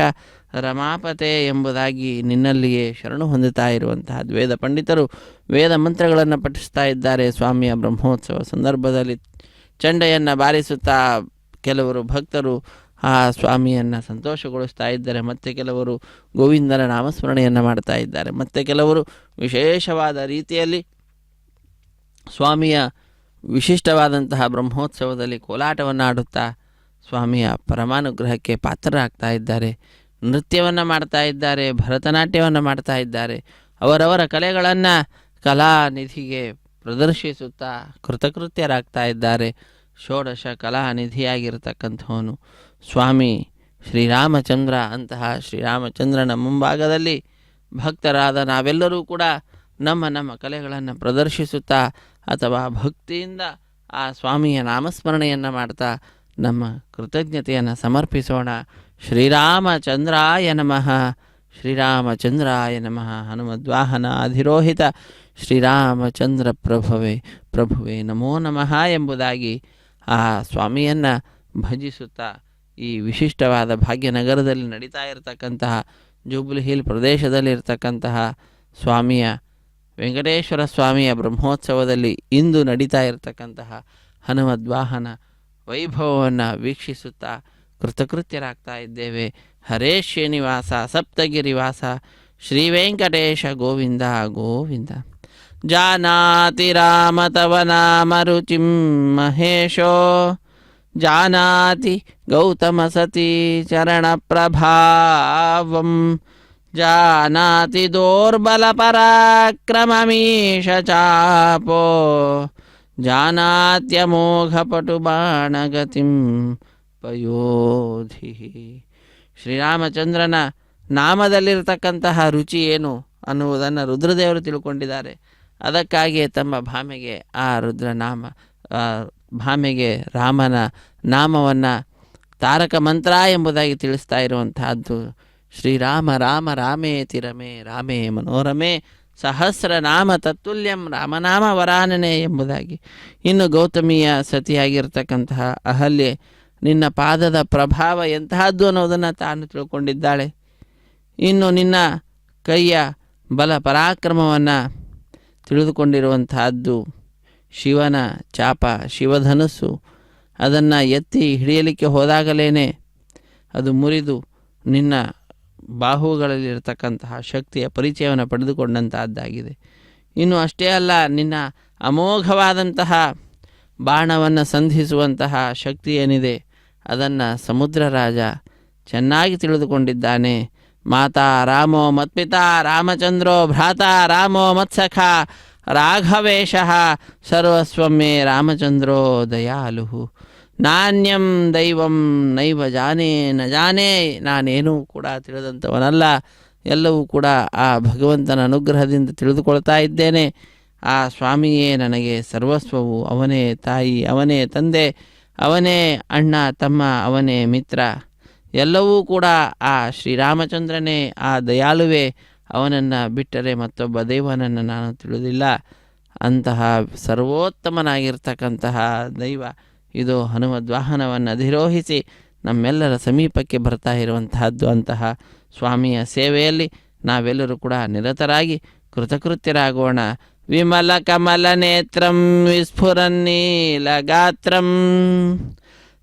ರಮಾಪತೆ ಎಂಬುದಾಗಿ ನಿನ್ನಲ್ಲಿಯೇ ಶರಣು ಹೊಂದುತ್ತಾ ಇರುವಂತಹ ವೇದ ಪಂಡಿತರು ವೇದ ಮಂತ್ರಗಳನ್ನು ಪಠಿಸ್ತಾ ಇದ್ದಾರೆ. ಸ್ವಾಮಿಯ ಬ್ರಹ್ಮೋತ್ಸವ ಸಂದರ್ಭದಲ್ಲಿ ಚಂಡೆಯನ್ನು ಬಾರಿಸುತ್ತಾ ಕೆಲವರು ಭಕ್ತರು ಆ ಸ್ವಾಮಿಯನ್ನು ಸಂತೋಷಗೊಳಿಸ್ತಾ ಇದ್ದಾರೆ. ಮತ್ತು ಕೆಲವರು ಗೋವಿಂದನ ನಾಮಸ್ಮರಣೆಯನ್ನು ಮಾಡ್ತಾ ಇದ್ದಾರೆ. ಮತ್ತು ಕೆಲವರು ವಿಶೇಷವಾದ ರೀತಿಯಲ್ಲಿ ಸ್ವಾಮಿಯ ವಿಶಿಷ್ಟವಾದಂತಹ ಬ್ರಹ್ಮೋತ್ಸವದಲ್ಲಿ ಕೋಲಾಟವನ್ನು ಆಡುತ್ತಾ ಸ್ವಾಮಿಯ ಪರಮಾನುಗ್ರಹಕ್ಕೆ ಪಾತ್ರರಾಗ್ತಾ ಇದ್ದಾರೆ. ನೃತ್ಯವನ್ನು ಮಾಡ್ತಾ ಇದ್ದಾರೆ, ಭರತನಾಟ್ಯವನ್ನು ಮಾಡ್ತಾ ಇದ್ದಾರೆ. ಅವರವರ ಕಲೆಗಳನ್ನು ಕಲಾನಿಧಿಗೆ ಪ್ರದರ್ಶಿಸುತ್ತಾ ಕೃತಕೃತ್ಯರಾಗ್ತಾ ಇದ್ದಾರೆ. ಷೋಡಶ ಕಲಾನಿಧಿಯಾಗಿರತಕ್ಕಂಥವನು ಸ್ವಾಮಿ ಶ್ರೀರಾಮಚಂದ್ರ. ಅಂತಹ ಶ್ರೀರಾಮಚಂದ್ರನ ಮುಂಭಾಗದಲ್ಲಿ ಭಕ್ತರಾದ ನಾವೆಲ್ಲರೂ ಕೂಡ ನಮ್ಮ ನಮ್ಮ ಕಲೆಗಳನ್ನು ಪ್ರದರ್ಶಿಸುತ್ತಾ ಅಥವಾ ಭಕ್ತಿಯಿಂದ ಆ ಸ್ವಾಮಿಯ ನಾಮಸ್ಮರಣೆಯನ್ನು ಮಾಡ್ತಾ ನಮ್ಮ ಕೃತಜ್ಞತೆಯನ್ನು ಸಮರ್ಪಿಸೋಣ. ಶ್ರೀರಾಮಚಂದ್ರಾಯ ನಮಃ, ಶ್ರೀರಾಮಚಂದ್ರಾಯ ನಮಃ. ಹನುಮದ್ವಾಹನ ಅಧಿರೋಹಿತ ಶ್ರೀರಾಮಚಂದ್ರ ಪ್ರಭುವೇ ನಮೋ ನಮಃ ಎಂಬುದಾಗಿ ಆ ಸ್ವಾಮಿಯನ್ನು ಭಜಿಸುತ್ತಾ ಈ ವಿಶಿಷ್ಟವಾದ ಭಾಗ್ಯನಗರದಲ್ಲಿ ನಡೀತಾ ಇರತಕ್ಕಂತಹ ಜೂಬ್ಲಿ ಹಿಲ್ ಪ್ರದೇಶದಲ್ಲಿರ್ತಕ್ಕಂತಹ ಸ್ವಾಮಿಯ ವೆಂಕಟೇಶ್ವರ ಸ್ವಾಮಿಯ ಬ್ರಹ್ಮೋತ್ಸವದಲ್ಲಿ ಇಂದು ನಡೀತಾ ಇರತಕ್ಕಂತಹ ಹನುಮದ್ವಾಹನ ವೈಭವವನ್ನು ವೀಕ್ಷಿಸುತ್ತಾ ಕೃತಕೃತ್ಯರಾಗ್ತಾ ಇದ್ದೇವೆ. ಹರೇ ಶ್ರೀನಿವಾಸ ಸಪ್ತಗಿರಿವಾಸ ಶ್ರೀ ವೆಂಕಟೇಶ ಗೋವಿಂದ ಗೋವಿಂದ. ಜಾನಾತಿ ರಾಮ ತವ ನಾಮ ರುಚಿಂ ಮಹೇಶೋ ಜಾನಾತಿ ಗೌತಮ ಸತಿ ಚರಣ ಪ್ರಭಾವಂ ಜಾನಾತಿ ದೋರ್ಬಲ ಪರಾಕ್ರಮಮೀಶ ಚಾಪೋ ಜಾನಾತ್ಯಮೋಘ ಪಟು ಬಾಣಗತಿಂ ಪಯೋಧಿ. ಶ್ರೀರಾಮಚಂದ್ರನ ನಾಮದಲ್ಲಿರತಕ್ಕಂತಹ ರುಚಿ ಏನು ಅನ್ನುವುದನ್ನು ರುದ್ರದೇವರು ತಿಳ್ಕೊಂಡಿದ್ದಾರೆ. ಅದಕ್ಕಾಗಿಯೇ ತಮ್ಮ ಭಾಮೆಗೆ ಆ ರುದ್ರನಾಮ ಭಾಮೆಗೆ ರಾಮನ ನಾಮವನ್ನು ತಾರಕ ಮಂತ್ರ ಎಂಬುದಾಗಿ ತಿಳಿಸ್ತಾ ಇರುವಂತಹದ್ದು. ಶ್ರೀರಾಮ ರಾಮ ರಾಮೇತಿ ರಮೇ ರಾಮೇ ಮನೋರಮೆ ಸಹಸ್ರನಾಮ ತತ್ತುಲ್ಯಂ ರಾಮನಾಮ ವರಾನನೆ ಎಂಬುದಾಗಿ. ಇನ್ನು ಗೌತಮಿಯ ಸತಿಯಾಗಿರ್ತಕ್ಕಂತಹ ಅಹಲ್ಯೆ ನಿನ್ನ ಪಾದದ ಪ್ರಭಾವ ಎಂತಹದ್ದು ಅನ್ನೋದನ್ನು ತಾನು ತಿಳ್ಕೊಂಡಿದ್ದಾಳೆ. ಇನ್ನು ನಿನ್ನ ಕೈಯ ಬಲ ಪರಾಕ್ರಮವನ್ನು ತಿಳಿದುಕೊಂಡಿರುವಂತಹದ್ದು. ಶಿವನ ಚಾಪ ಶಿವಧನುಸ್ಸು ಅದನ್ನು ಎತ್ತಿ ಹಿಡಿಯಲಿಕ್ಕೆ ಹೋದಾಗಲೇ ಅದು ಮುರಿದು ನಿನ್ನ ಬಾಹುಗಳಲ್ಲಿರತಕ್ಕಂತಹ ಶಕ್ತಿಯ ಪರಿಚಯವನ್ನು ಪಡೆದುಕೊಂಡಂತಹದ್ದಾಗಿದೆ. ಇನ್ನು ಅಷ್ಟೇ ಅಲ್ಲ, ನಿನ್ನ ಅಮೋಘವಾದಂತಹ ಬಾಣವನ್ನು ಸಂಧಿಸುವಂತಹ ಶಕ್ತಿ ಏನಿದೆ ಅದನ್ನು ಸಮುದ್ರ ರಾಜ ಚೆನ್ನಾಗಿ ತಿಳಿದುಕೊಂಡಿದ್ದಾನೆ. ಮಾತಾ ರಾಮೋ ಮತ್ಪಿತಾ ರಾಮಚಂದ್ರೋ ಭ್ರಾತಾ ರಾಮೋ ಮತ್ಸಖ ರಾಘವೇಶ ಸರ್ವಸ್ವಮೇ ರಾಮಚಂದ್ರೋ ದಯಾಲು. ನಾಣ್ಯಂ ದೈವಂ ನೈವ ಜಾನೇ ನ ಜಾನೇ. ನಾನೇನೂ ಕೂಡ ತಿಳಿದಂಥವನಲ್ಲ, ಎಲ್ಲವೂ ಕೂಡ ಆ ಭಗವಂತನ ಅನುಗ್ರಹದಿಂದ ತಿಳಿದುಕೊಳ್ತಾ ಇದ್ದೇನೆ. ಆ ಸ್ವಾಮಿಯೇ ನನಗೆ ಸರ್ವಸ್ವವು, ಅವನೇ ತಾಯಿ, ಅವನೇ ತಂದೆ, ಅವನೇ ಅಣ್ಣ ತಮ್ಮ, ಅವನೇ ಮಿತ್ರ, ಎಲ್ಲವೂ ಕೂಡ ಆ ಶ್ರೀರಾಮಚಂದ್ರನೇ, ಆ ದಯಾಳುವೇ. ಅವನನ್ನು ಬಿಟ್ಟರೆ ಮತ್ತೊಬ್ಬ ದೈವನನ್ನು ನಾನು ತಿಳಿದಿಲ್ಲ. ಅಂತಹ ಸರ್ವೋತ್ತಮನಾಗಿರ್ತಕ್ಕಂತಹ ದೈವ ಇದು ಹನುಮದ್ವಾಹನವನ್ನು ಅಧಿರೋಹಿಸಿ ನಮ್ಮೆಲ್ಲರ ಸಮೀಪಕ್ಕೆ ಬರ್ತಾ ಇರುವಂತಹದ್ದು. ಅಂತಹ ಸ್ವಾಮಿಯ ಸೇವೆಯಲ್ಲಿ ನಾವೆಲ್ಲರೂ ಕೂಡ ನಿರತರಾಗಿ ಕೃತಕೃತ್ಯರಾಗೋಣ. ವಿಮಲ ಕಮಲ ನೇತ್ರಂ ವಿಸ್ಫುರನ್ನೀಲಗಾತ್ರಂ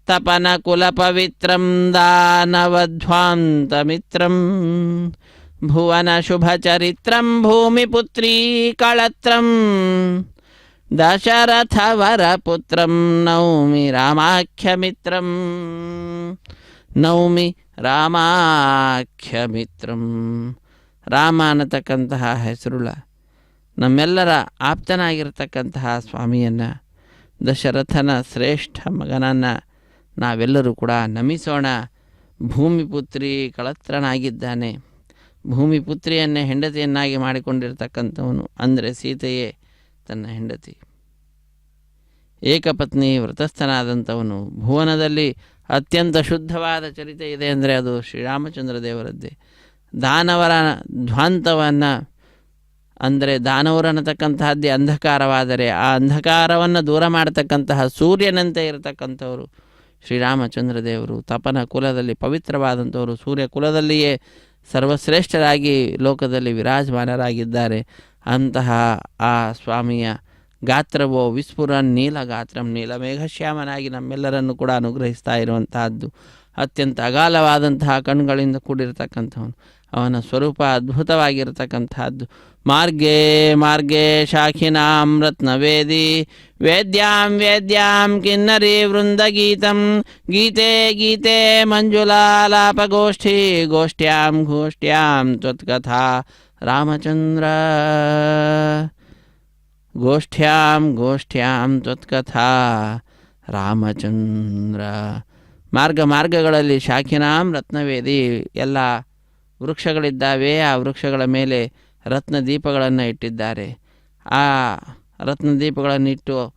ತಪನ ಕುಲ ಪವಿತ್ರಂ ದಾನವಧ್ವಾಂತಮಿತ್ರಂ ಭುವನ ಶುಭಚರಿತ್ರಂ ಭೂಮಿಪುತ್ರೀ ಕಳತ್ರಂ ದಶರಥವರಪುತ್ರಂ ನೌಮಿ ರಾಮಾಖ್ಯಮಿತ್ರಂ ನೌಮಿ ರಾಮಾಖ್ಯಮಿತ್ರಂ. ರಾಮ ಅನ್ನತಕ್ಕಂತಹ ಹೆಸರುಳ್ಳ ನಮ್ಮೆಲ್ಲರ ಆಪ್ತನಾಗಿರ್ತಕ್ಕಂತಹ ಸ್ವಾಮಿಯನ್ನು, ದಶರಥನ ಶ್ರೇಷ್ಠ ಮಗನನ್ನು ನಾವೆಲ್ಲರೂ ಕೂಡ ನಮಿಸೋಣ. ಭೂಮಿಪುತ್ರಿ ಕಳತ್ರನಾಗಿದ್ದಾನೆ. ಭೂಮಿಪುತ್ರಿಯನ್ನೇ ಹೆಂಡತಿಯನ್ನಾಗಿ ಮಾಡಿಕೊಂಡಿರ್ತಕ್ಕಂಥವನು ಅಂದರೆ ಸೀತೆಯೇ ತನ್ನ ಹೆಂಡತಿ. ಏಕಪತ್ನಿ ವ್ರತಸ್ಥನಾದಂಥವನು. ಭುವನದಲ್ಲಿ ಅತ್ಯಂತ ಶುದ್ಧವಾದ ಚರಿತೆ ಇದೆ ಅಂದರೆ ಅದು ಶ್ರೀರಾಮಚಂದ್ರ ದೇವರದ್ದೇ. ದಾನವರ ಧ್ವಾಂತವನ್ನು ಅಂದರೆ ದಾನವರು ಅನ್ನತಕ್ಕಂತಹದ್ದೇ ಅಂಧಕಾರವಾದರೆ ಆ ಅಂಧಕಾರವನ್ನು ದೂರ ಮಾಡತಕ್ಕಂತಹ ಸೂರ್ಯನಂತೆ ಇರತಕ್ಕಂಥವರು ಶ್ರೀರಾಮಚಂದ್ರ ದೇವರು. ತಪನ ಕುಲದಲ್ಲಿ ಪವಿತ್ರವಾದಂಥವರು, ಸೂರ್ಯ ಕುಲದಲ್ಲಿಯೇ ಸರ್ವಶ್ರೇಷ್ಠರಾಗಿ ಲೋಕದಲ್ಲಿ ವಿರಾಜಮಾನರಾಗಿದ್ದಾರೆ. ಅಂತಹ ಆ ಸ್ವಾಮಿಯ ಗಾತ್ರವೋ ವಿಸ್ಫುರನ್ ನೀಲಗಾತ್ರಂ, ನೀಲಮೇಘಶ್ಯಾಮನಾಗಿ ನಮ್ಮೆಲ್ಲರನ್ನು ಕೂಡ ಅನುಗ್ರಹಿಸ್ತಾ ಇರುವಂತಹದ್ದು. ಅತ್ಯಂತ ಅಗಾಲವಾದಂತಹ ಕಣ್ಣುಗಳಿಂದ ಕೂಡಿರತಕ್ಕಂಥವನು. ಅವನ ಸ್ವರೂಪ ಅದ್ಭುತವಾಗಿರತಕ್ಕಂತಹದ್ದು. ಮಾರ್ಗೇ ಮಾರ್ಗೇ ಶಾಖಿನಾಂ ರತ್ನವೇದಿ ವೇದ್ಯಾಂ ವೇದ್ಯಾಂ ಕಿನ್ನರಿ ವೃಂದಗೀತಂ ಗೀತೆ ಗೀತೆ ಮಂಜುಲಾಲಾಪಗೋಷ್ಠಿ ಗೋಷ್ಠ್ಯಾಂ ಗೋಷ್ಠ್ಯಾಂ ತ್ವತ್ಕಥಾ ರಾಮಚಂದ್ರ ಗೋಷ್ಠ್ಯಾಂ ಗೋಷ್ಠ್ಯಾಂ ತ್ವತ್ಕಥಾ ರಾಮಚಂದ್ರ. ಮಾರ್ಗ ಮಾರ್ಗಗಳಲ್ಲಿ ಶಾಖಿನಾಂ ರತ್ನವೇದಿ, ಎಲ್ಲ ವೃಕ್ಷಗಳಿದ್ದಾವೆ. ಆ ವೃಕ್ಷಗಳ ಮೇಲೆ ರತ್ನದೀಪಗಳನ್ನು ಇಟ್ಟಿದ್ದಾರೆ. ಆ ರತ್ನದೀಪಗಳನ್ನಿಟ್ಟು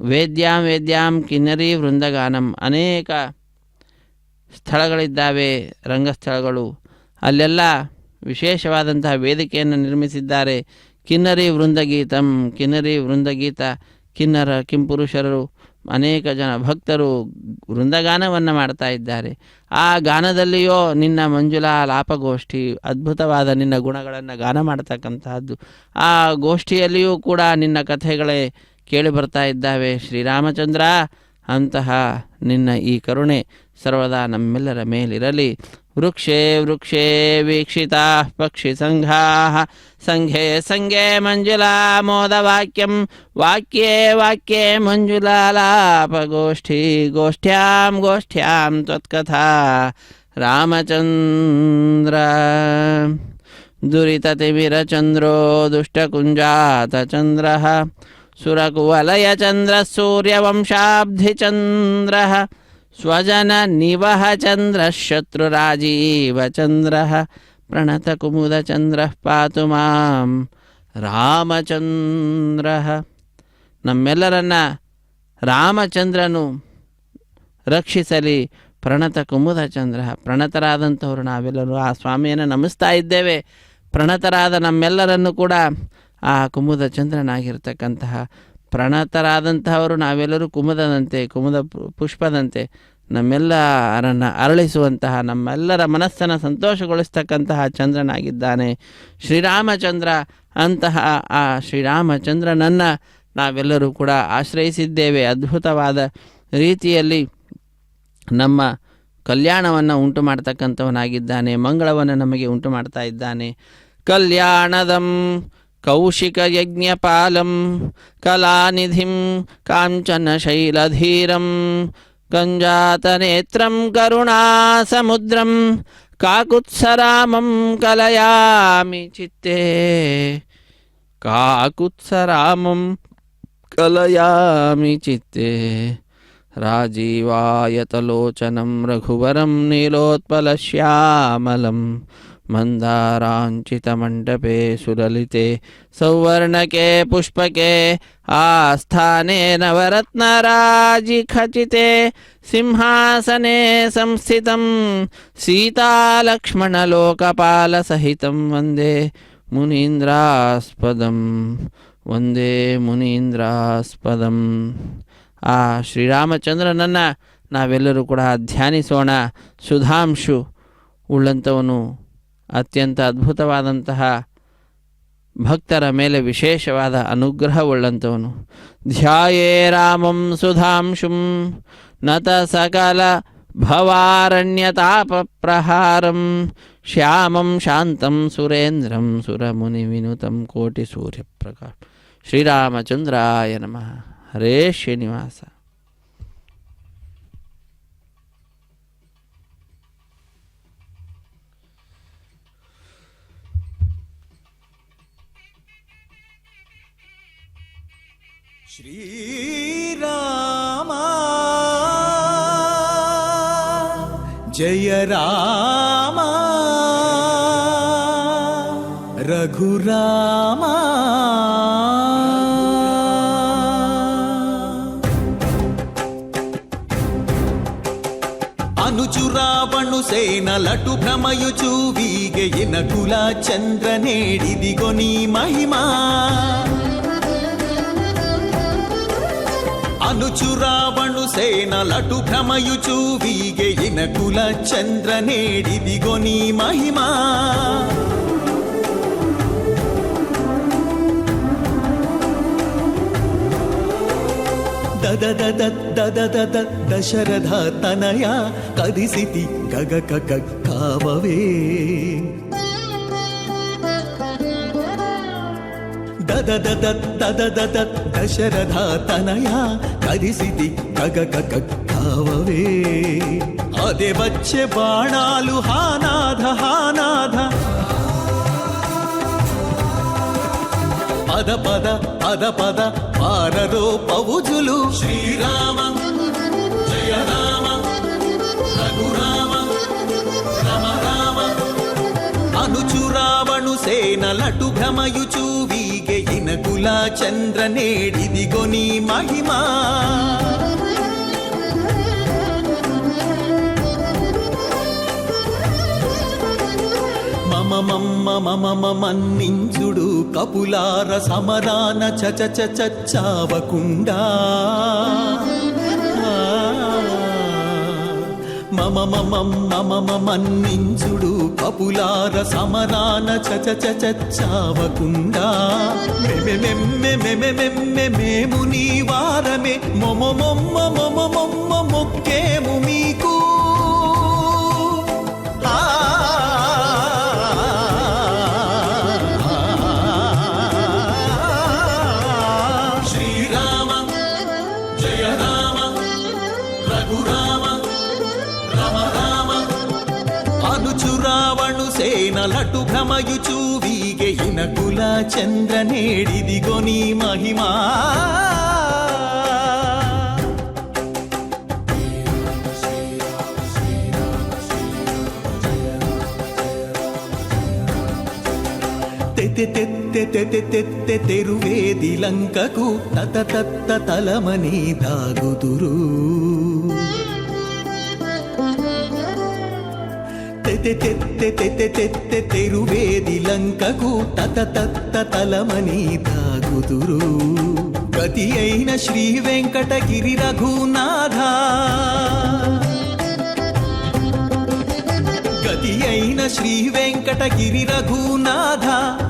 ವೇದ್ಯಾಂ ವೇದ್ಯಾಂ ಕಿನ್ನರಿ ವೃಂದಗಾನಂ, ಅನೇಕ ಸ್ಥಳಗಳಿದ್ದಾವೆ, ರಂಗಸ್ಥಳಗಳು. ಅಲ್ಲೆಲ್ಲ ವಿಶೇಷವಾದಂತಹ ವೇದಿಕೆಯನ್ನು ನಿರ್ಮಿಸಿದ್ದಾರೆ. ಕಿನ್ನರಿ ವೃಂದಗೀತಂ, ಕಿನ್ನರಿ ವೃಂದಗೀತ, ಕಿನ್ನರ ಕಿಂಪುರುಷರು ಅನೇಕ ಜನ ಭಕ್ತರು ವೃಂದಗಾನವನ್ನು ಮಾಡ್ತಾ ಇದ್ದಾರೆ. ಆ ಗಾನದಲ್ಲಿಯೋ ನಿನ್ನ ಮಂಜುಳಾ ಲಾಪಗೋಷ್ಠಿ, ಅದ್ಭುತವಾದ ನಿನ್ನ ಗುಣಗಳನ್ನು ಗಾನ ಮಾಡ್ತಕ್ಕಂತಹದ್ದು. ಆ ಗೋಷ್ಠಿಯಲ್ಲಿಯೂ ಕೂಡ ನಿನ್ನ ಕಥೆಗಳೇ ಕೇಳಿ ಬರ್ತಾ ಇದ್ದಾವೆ. ಶ್ರೀರಾಮಚಂದ್ರ, ಅಂತಹ ನಿನ್ನ ಈ ಕರುಣೆ ಸರ್ವದಾ ನಮ್ಮೆಲ್ಲರ ಮೇಲಿರಲಿ. ವೃಕ್ಷೇ ವೃಕ್ಷೇ ವೀಕ್ಷಿತಾ ಪಕ್ಷಿ ಸಂಘಾ ಸಂಘೇ ಸಂಘೇ ಮಂಜುಳಾ ಮೋದವಾಕ್ಯಂ ವಾಕ್ಯೇ ವಾಕ್ಯೇ ಮಂಜುಲಾಲಾಪಗೋಷ್ಠಿ ಗೋಷ್ಠ್ಯಾಂ ಗೋಷ್ಠ್ಯಾಂ ತ್ವತ್ಕಥಾ ರಾಮಚಂದ್ರ. ದುರಿತತಿಮಿರಚಂದ್ರೋ ದುಷ್ಟಕುಂಜಾತಚಂದ್ರಃ ಸುರಕುವಲಯಚಂದ್ರ ಸೂರ್ಯವಂಶಾಬ್ಧಿಚಂದ್ರಃ ಸ್ವಜನ ನಿವಹ ಚಂದ್ರ ಶತ್ರುರಾಜೀವ ಚಂದ್ರ ಪ್ರಣತಕುಮುದಚಂದ್ರ ಪಾತು ಮಾಂ ರಾಮಚಂದ್ರ. ನಮ್ಮೆಲ್ಲರನ್ನ ರಾಮಚಂದ್ರನು ರಕ್ಷಿಸಲಿ. ಪ್ರಣತ ಕುಮುದ ಚಂದ್ರ, ಪ್ರಣತರಾದಂಥವರು ನಾವೆಲ್ಲರೂ ಆ ಸ್ವಾಮಿಯನ್ನು ನಮಿಸ್ತಾ ಇದ್ದೇವೆ. ಪ್ರಣತರಾದ ನಮ್ಮೆಲ್ಲರನ್ನು ಕೂಡ ಆ ಕುಮುದ ಚಂದ್ರನಾಗಿರ್ತಕ್ಕಂತಹ ಪ್ರಣತರಾದಂತಹವರು ನಾವೆಲ್ಲರೂ ಕುಮುದದಂತೆ, ಕುಮುದ ಪುಷ್ಪದಂತೆ ನಮ್ಮೆಲ್ಲರನ್ನು ಅರಳಿಸುವಂತಹ, ನಮ್ಮೆಲ್ಲರ ಮನಸ್ಸನ್ನು ಸಂತೋಷಗೊಳಿಸ್ತಕ್ಕಂತಹ ಚಂದ್ರನಾಗಿದ್ದಾನೆ ಶ್ರೀರಾಮಚಂದ್ರ. ಅಂತಹ ಆ ಶ್ರೀರಾಮಚಂದ್ರನನ್ನು ನಾವೆಲ್ಲರೂ ಕೂಡ ಆಶ್ರಯಿಸಿದ್ದೇವೆ. ಅದ್ಭುತವಾದ ರೀತಿಯಲ್ಲಿ ನಮ್ಮ ಕಲ್ಯಾಣವನ್ನು ಉಂಟು ಮಾಡ್ತಕ್ಕಂಥವನಾಗಿದ್ದಾನೆ. ಮಂಗಳವನ್ನು ನಮಗೆ ಉಂಟು ಮಾಡ್ತಾ ಇದ್ದಾನೆ. ಕಲ್ಯಾಣದಂ ಕೌಶಿಕ ಯಜ್ಞಪಾಲಂ ಕಲಾನಿಧಿಂ ಕಾಂಚನ ಶೈಲಧೀರಂ ಕಂಜಾತನೇತ್ರಂ ಕರುಣಾಸಮುದ್ರಂ ಕಾಕುತ್ಸರಾಮಂ ಕಲಯಾಮಿ ಚಿತ್ತೇ ಕಾಕುತ್ಸರಾಮಂ ಕಲಯಾಮಿ ಚಿತ್ತೇ ರಾಜೀವಾಯತಲೋಚನಂ ರಘುವರಂ ನೀಲೋತ್ಪಲಶ್ಯಾಮಲಂ మందారాంచితమండపే సులలితే సౌవర్ణకే పుష్పకే ఆస్థానే నవరత్నరాజిఖచితే సింహాసనే సంస్థితం సీతాలక్ష్మణలోకపాలసహితం వందే మునీంద్రాస్పదం వందే ಮುನೀಂದ್ರಾಸ್ಪದಂ. ಆ ಶ್ರೀರಾಮಚಂದ್ರನನ್ನು ನಾವೆಲ್ಲರೂ ಕೂಡ ಧ್ಯಾನಿಸೋಣ. ಸುಧಾಂಶು ಉಳ್ಳಂಥವನು, ಅತ್ಯಂತ ಅದ್ಭುತವಾದಂತಹ ಭಕ್ತರ ಮೇಲೆ ವಿಶೇಷವಾದ ಅನುಗ್ರಹವುಳ್ಳಂಥವನು. ಧ್ಯಾಯೇ ರಾಮಂ ಸುಧಾಂಶುಂ ನತ ಸಕಲ ಭವಾರಣ್ಯತಾಪಪ್ರಹಾರಂ ಶ್ಯಾಮಂ ಶಾಂತಂ ಸುರೇಂದ್ರಂ ಸುರಮುನಿ ವಿನುತಂ ಕೋಟಿ ಸೂರ್ಯಪ್ರಕಾಶ. ಶ್ರೀರಾಮಚಂದ್ರಾಯ ನಮಃ. ಹರೇ ಶ್ರೀನಿವಾಸ. ಶ್ರೀರಾಮ ಜಯ ರಾಮ ರಘುರಾಮ అనుచురావణు సేనలటు భ్రమయుచు వీగే ఎనకుల చంద్రనేడిదిగో నీ మహిమా. అనుచురావణు సేనలటు భ్రమయుచు వీగే ఎనకుల చంద్రనేడిదిగో నీ మహిమా. దదదద దశరథ తనయ కదిసితి గగ కావవే. దదదద దశరథ తనయ కదిసితి గగ కావవే. అదే వచ్చే బాణాలు హానాథ హానాథ పద పద పద పద పారరో పవుజులు. శ్రీరామ జయ రామ రఘురామ రమ రామ. అనుచురావణు సేనలటు భ్రమయుచు వీగే ఇనకుల చంద్రనేడిదిగో నీ మహిమా. మన్నించుడు కపులార సమరాన చచావకుండా. మన్నించుడు కపులార సమరాన చచావకుండా. మేము నీ వారమే మొమ్మ మొక్కేము మీకు. అనుచురావణు సేనలటు భ్రమయుచు వీగే ఇనకుల చంద్రనేడిదిగో నీ మహిమా. తెరువేది లంకకు తత తలమని దాగుదురు. తెరువేది లంకకు తత తలమని దాగుదురు. గతి అయిన శ్రీ వెంకటగిరి రఘునాథ. గతి అయిన శ్రీ వెంకటగిరి రఘునాథ.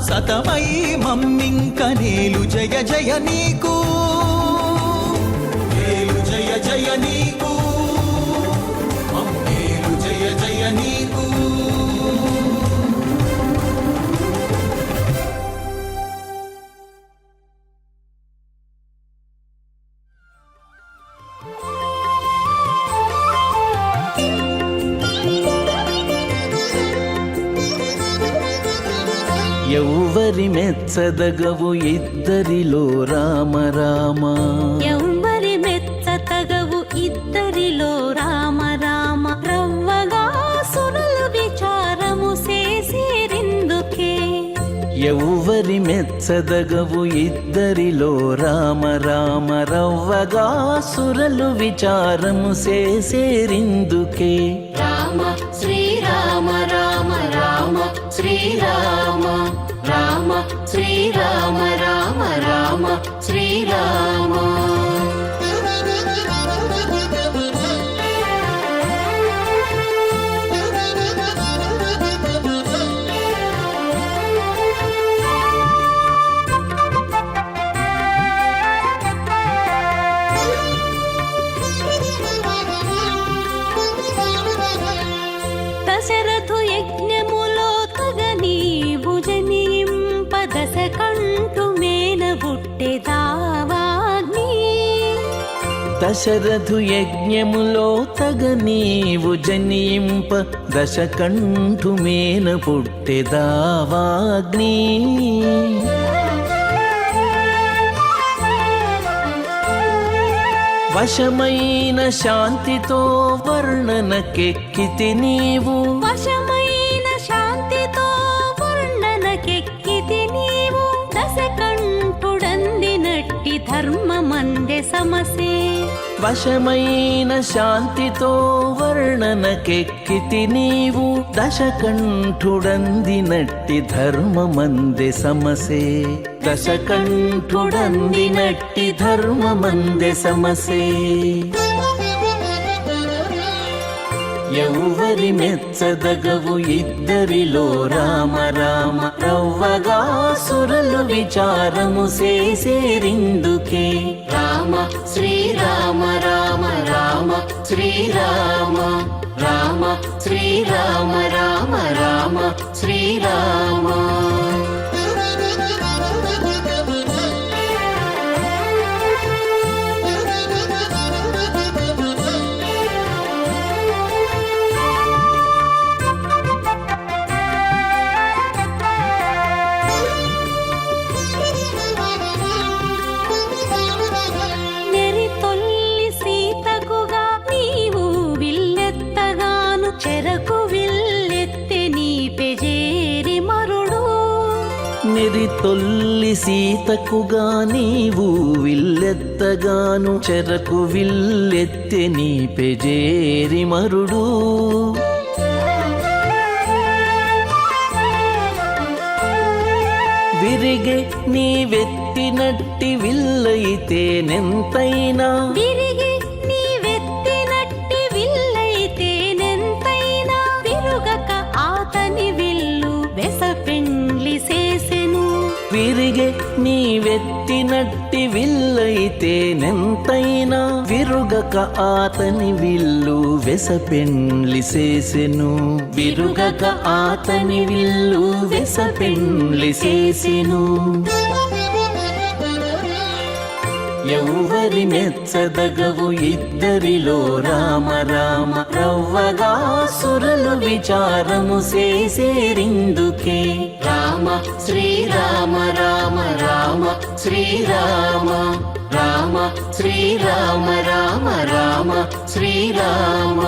సతమై మమ్మింక నేలు జయ జయ నీకు. నేలు జయ జయ నీకు. మమ్మేలు జయ జయ నీకు. ఎవ్వరి మెచ్చదగవు ఇద్దరిలో రామ రామ. ఎవ్వరి మెచ్చతగవు ఇద్దరిలో రామ రామ. రవ్వగా సురులు విచారము చేసే ఎవరి మెచ్చదగవు ఇద్దరిలో రామ రామ రవ్వగా సురలు విచారము చేసేరిందుకే రామ శ్రీరామ రామ రామ శ్రీరామ రామ శ్రీరామ రామ రామ శ్రీరామ. దశరథు యజ్ఞములో తగ నీవు జనింప దశ కంఠు మేన బుట్టెదావాగ్ని. దశరథు యజ్ఞములో తగ నీవు జనింప దశకంఠు మేన పుట్టెదావాగ్ని. వశమైన శాంతితో వర్ణనకెక్కితి నీవు వశమైన శాంతితో వర్ణనకెక్కితి నీవు దశ కంఠుడందినట్టి ధర్మమందె సమసే. వశమైన శాంతితో వర్ణనకెక్కితి నీవు దశకంఠుడందినట్టి ధర్మమందె సమసే. దశకంఠుడందినట్టి ధర్మమందె సమసే. ఎవరి మెచ్చదగవు ఇద్దరిలో రామ రామ రవ్వగా సురలు విచారము చేసేరిందుకే రామ శ్రీరామ రామ రామ శ్రీరామ రామ శ్రీరామ రామ రామ శ్రీరామ. చెరకు విల్లెత్తె నీ పెజేరి మరుడు. నెరి తొల్లి సీతకుగా నీవు విల్లెత్తగాను చెరకు విల్లెత్తె నీ పెజేరి మరుడు. విరిగే నీ వెత్తినట్టి విల్లయితే నెంతైనా విరిగి నీ వెత్తినట్టి విల్లైతే నెంతైనా విరుగక ఆతని విల్లు వెసపెండ్లి చేసెను. విరిగే నీ వెత్తినట్టి విల్లయితే నెంతైనా విరుగక ఆతని విల్లు వెసపెండ్లి చేసెను. విరుగక ఆతని విల్లు వెసపెండ్లి చేసెను. ఎవరి మెచ్చదగవు ఇద్దరిలో రామ రామ రవ్వగా సురలు విచారము చేసేరిందుకే రామ శ్రీరామ రామ రామ శ్రీరామ రామ శ్రీరామ రామ రామ శ్రీరామ.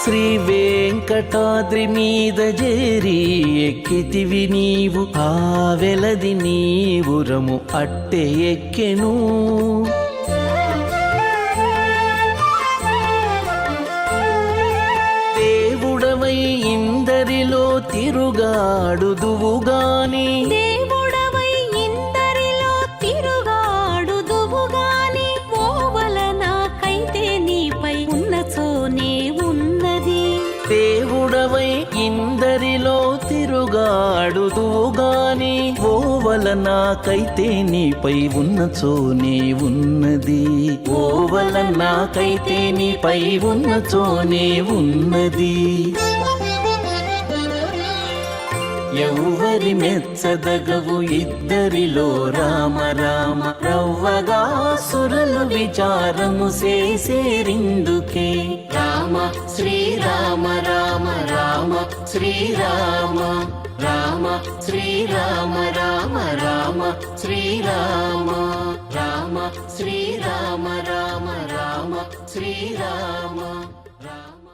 శ్రీ వెంకటాద్రి మీద చేరి ఎక్కితివి నీవు ఆ వెలది నీవురము అట్టె ఎక్కెను. దేవుడవై ఇందరిలో తిరుగాడుదువుగాని దేవుడవై ఇందరిలో తిరుగాడుదువుగాని ఓవల నాకైతే నీపై ఉన్నచోనే ఉన్నది. దేవుడవై ఇందరిలో తిరుగాడుదువుగాని ఓవల నాకైతే నీపై ఉన్నచోనే ఉన్నది. ఓవల నాకైతే నీపై ఉన్నచోనే ఉన్నది. ఎవ్వరి మెచ్చదగవు ఇద్దరిలో రామ రామ రవ్వగా సురలు విచారము చేసేరిందుకే రామ శ్రీరామ రామ రామ శ్రీరామ రామ శ్రీరామ రామ రామ శ్రీరామ రామ శ్రీరామ రామ రామ శ్రీరామ రామ.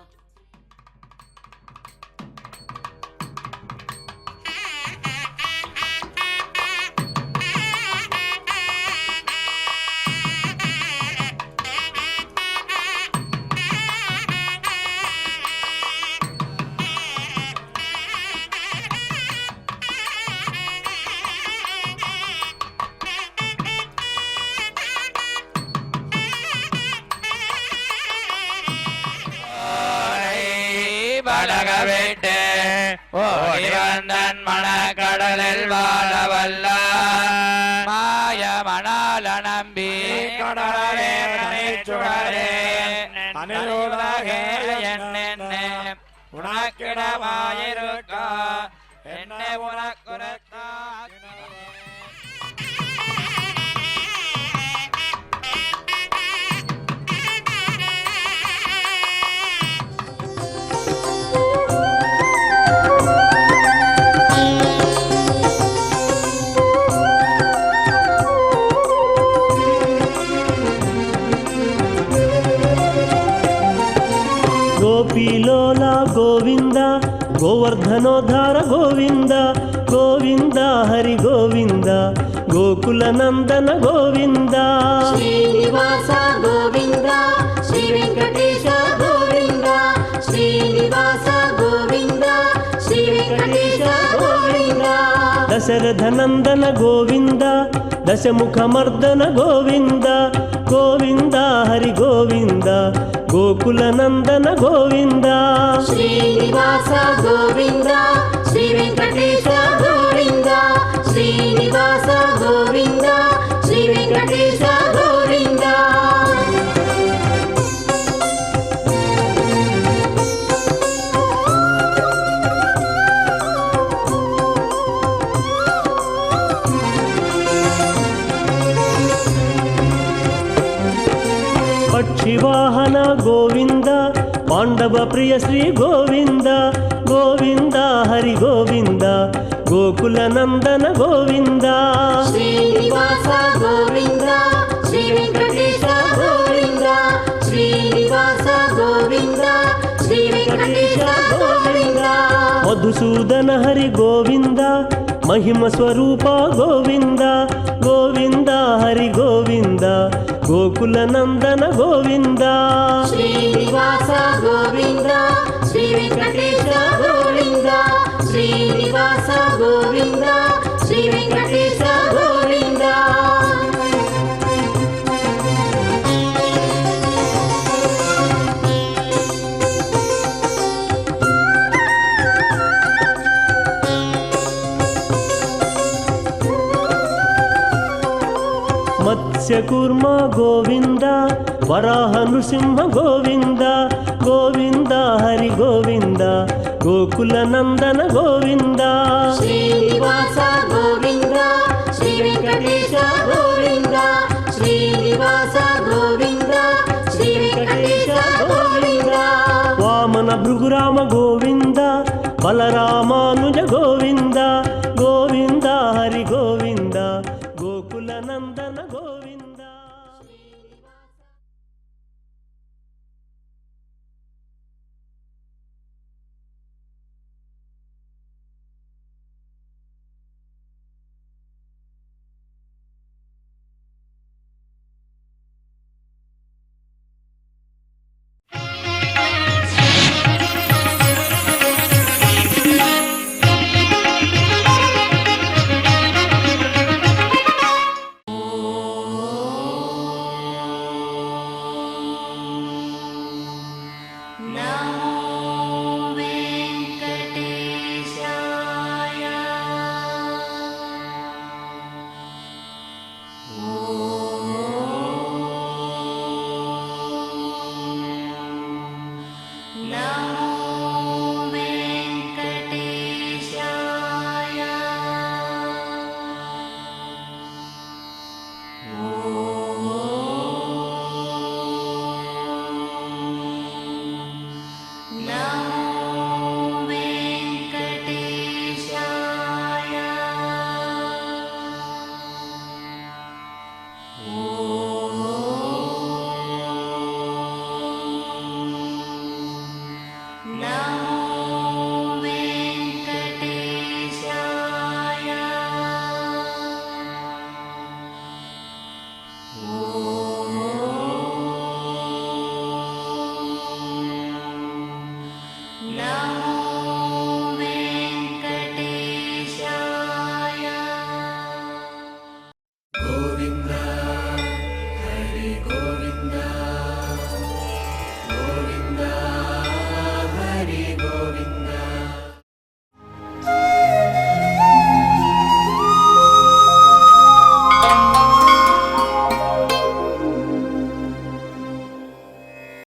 பழகவிட்டு ஓடி வந்தன் மணக்கடலில் வாழவல்ல மாயமணால நம்பி கடலே சுடரே அனுலகே என்னென்ன உனக்கிடமாயிருக்கா என்னை உனக்குரத்தா. గోపీలోల గోవింద గోవర్ధనోద్ధార గోవింద గోవింద హరి గోవింద గోకుల నందన గోవింద శ్రీనివాస గోవింద శ్రీ వెంకటేశ గోవింద శ్రీనివాస గోవింద శ్రీ వెంకటేశ గోవింద దశరథ నందన గోవింద దశముఖమర్దన గోవింద గోవింద హరి గోవింద గోకుల నందన గోవింద శ్రీనివాస గోవింద శ్రీ వెంకటేశ గోవింద శ్రీనివాస గోవింద శ్రీ వెంకటేశ గోవింద. పక్షివాహన గోవింద పాండవ ప్రియ శ్రీ గోవింద గోవింద హరి గోవింద గోకుల నందన గోవింద శ్రీనివాస గోవింద శ్రీ వెంకటేశ గోవింద శ్రీనివాస గోవింద శ్రీ వెంకటేశ గోవింద. మధుసూదన హరి గోవింద మహిమ స్వరూప గోవింద గోవింద హరి గోవింద గోకుల నందన గోవింద శ్రీనివాస గోవింద శ్రీ వెంకటేశ గోవింద శ్రీనివాస గోవింద శ్రీ వెంకటేశ గోవింద. మత్స్యకూర్మ గోవింద వరాహ నృసింహ గోవింద గోవింద హరి గోవింద గోకుల నందన గోవింద శ్రీనివాస గోవింద శ్రీ వెంకటేశ గోవింద శ్రీనివాస గోవింద శ్రీ వెంకటేశ గోవింద. వామన భృగురామ గోవింద బలరామానుజ గోవింద గోవింద హరి గోవింద గోకుల నంద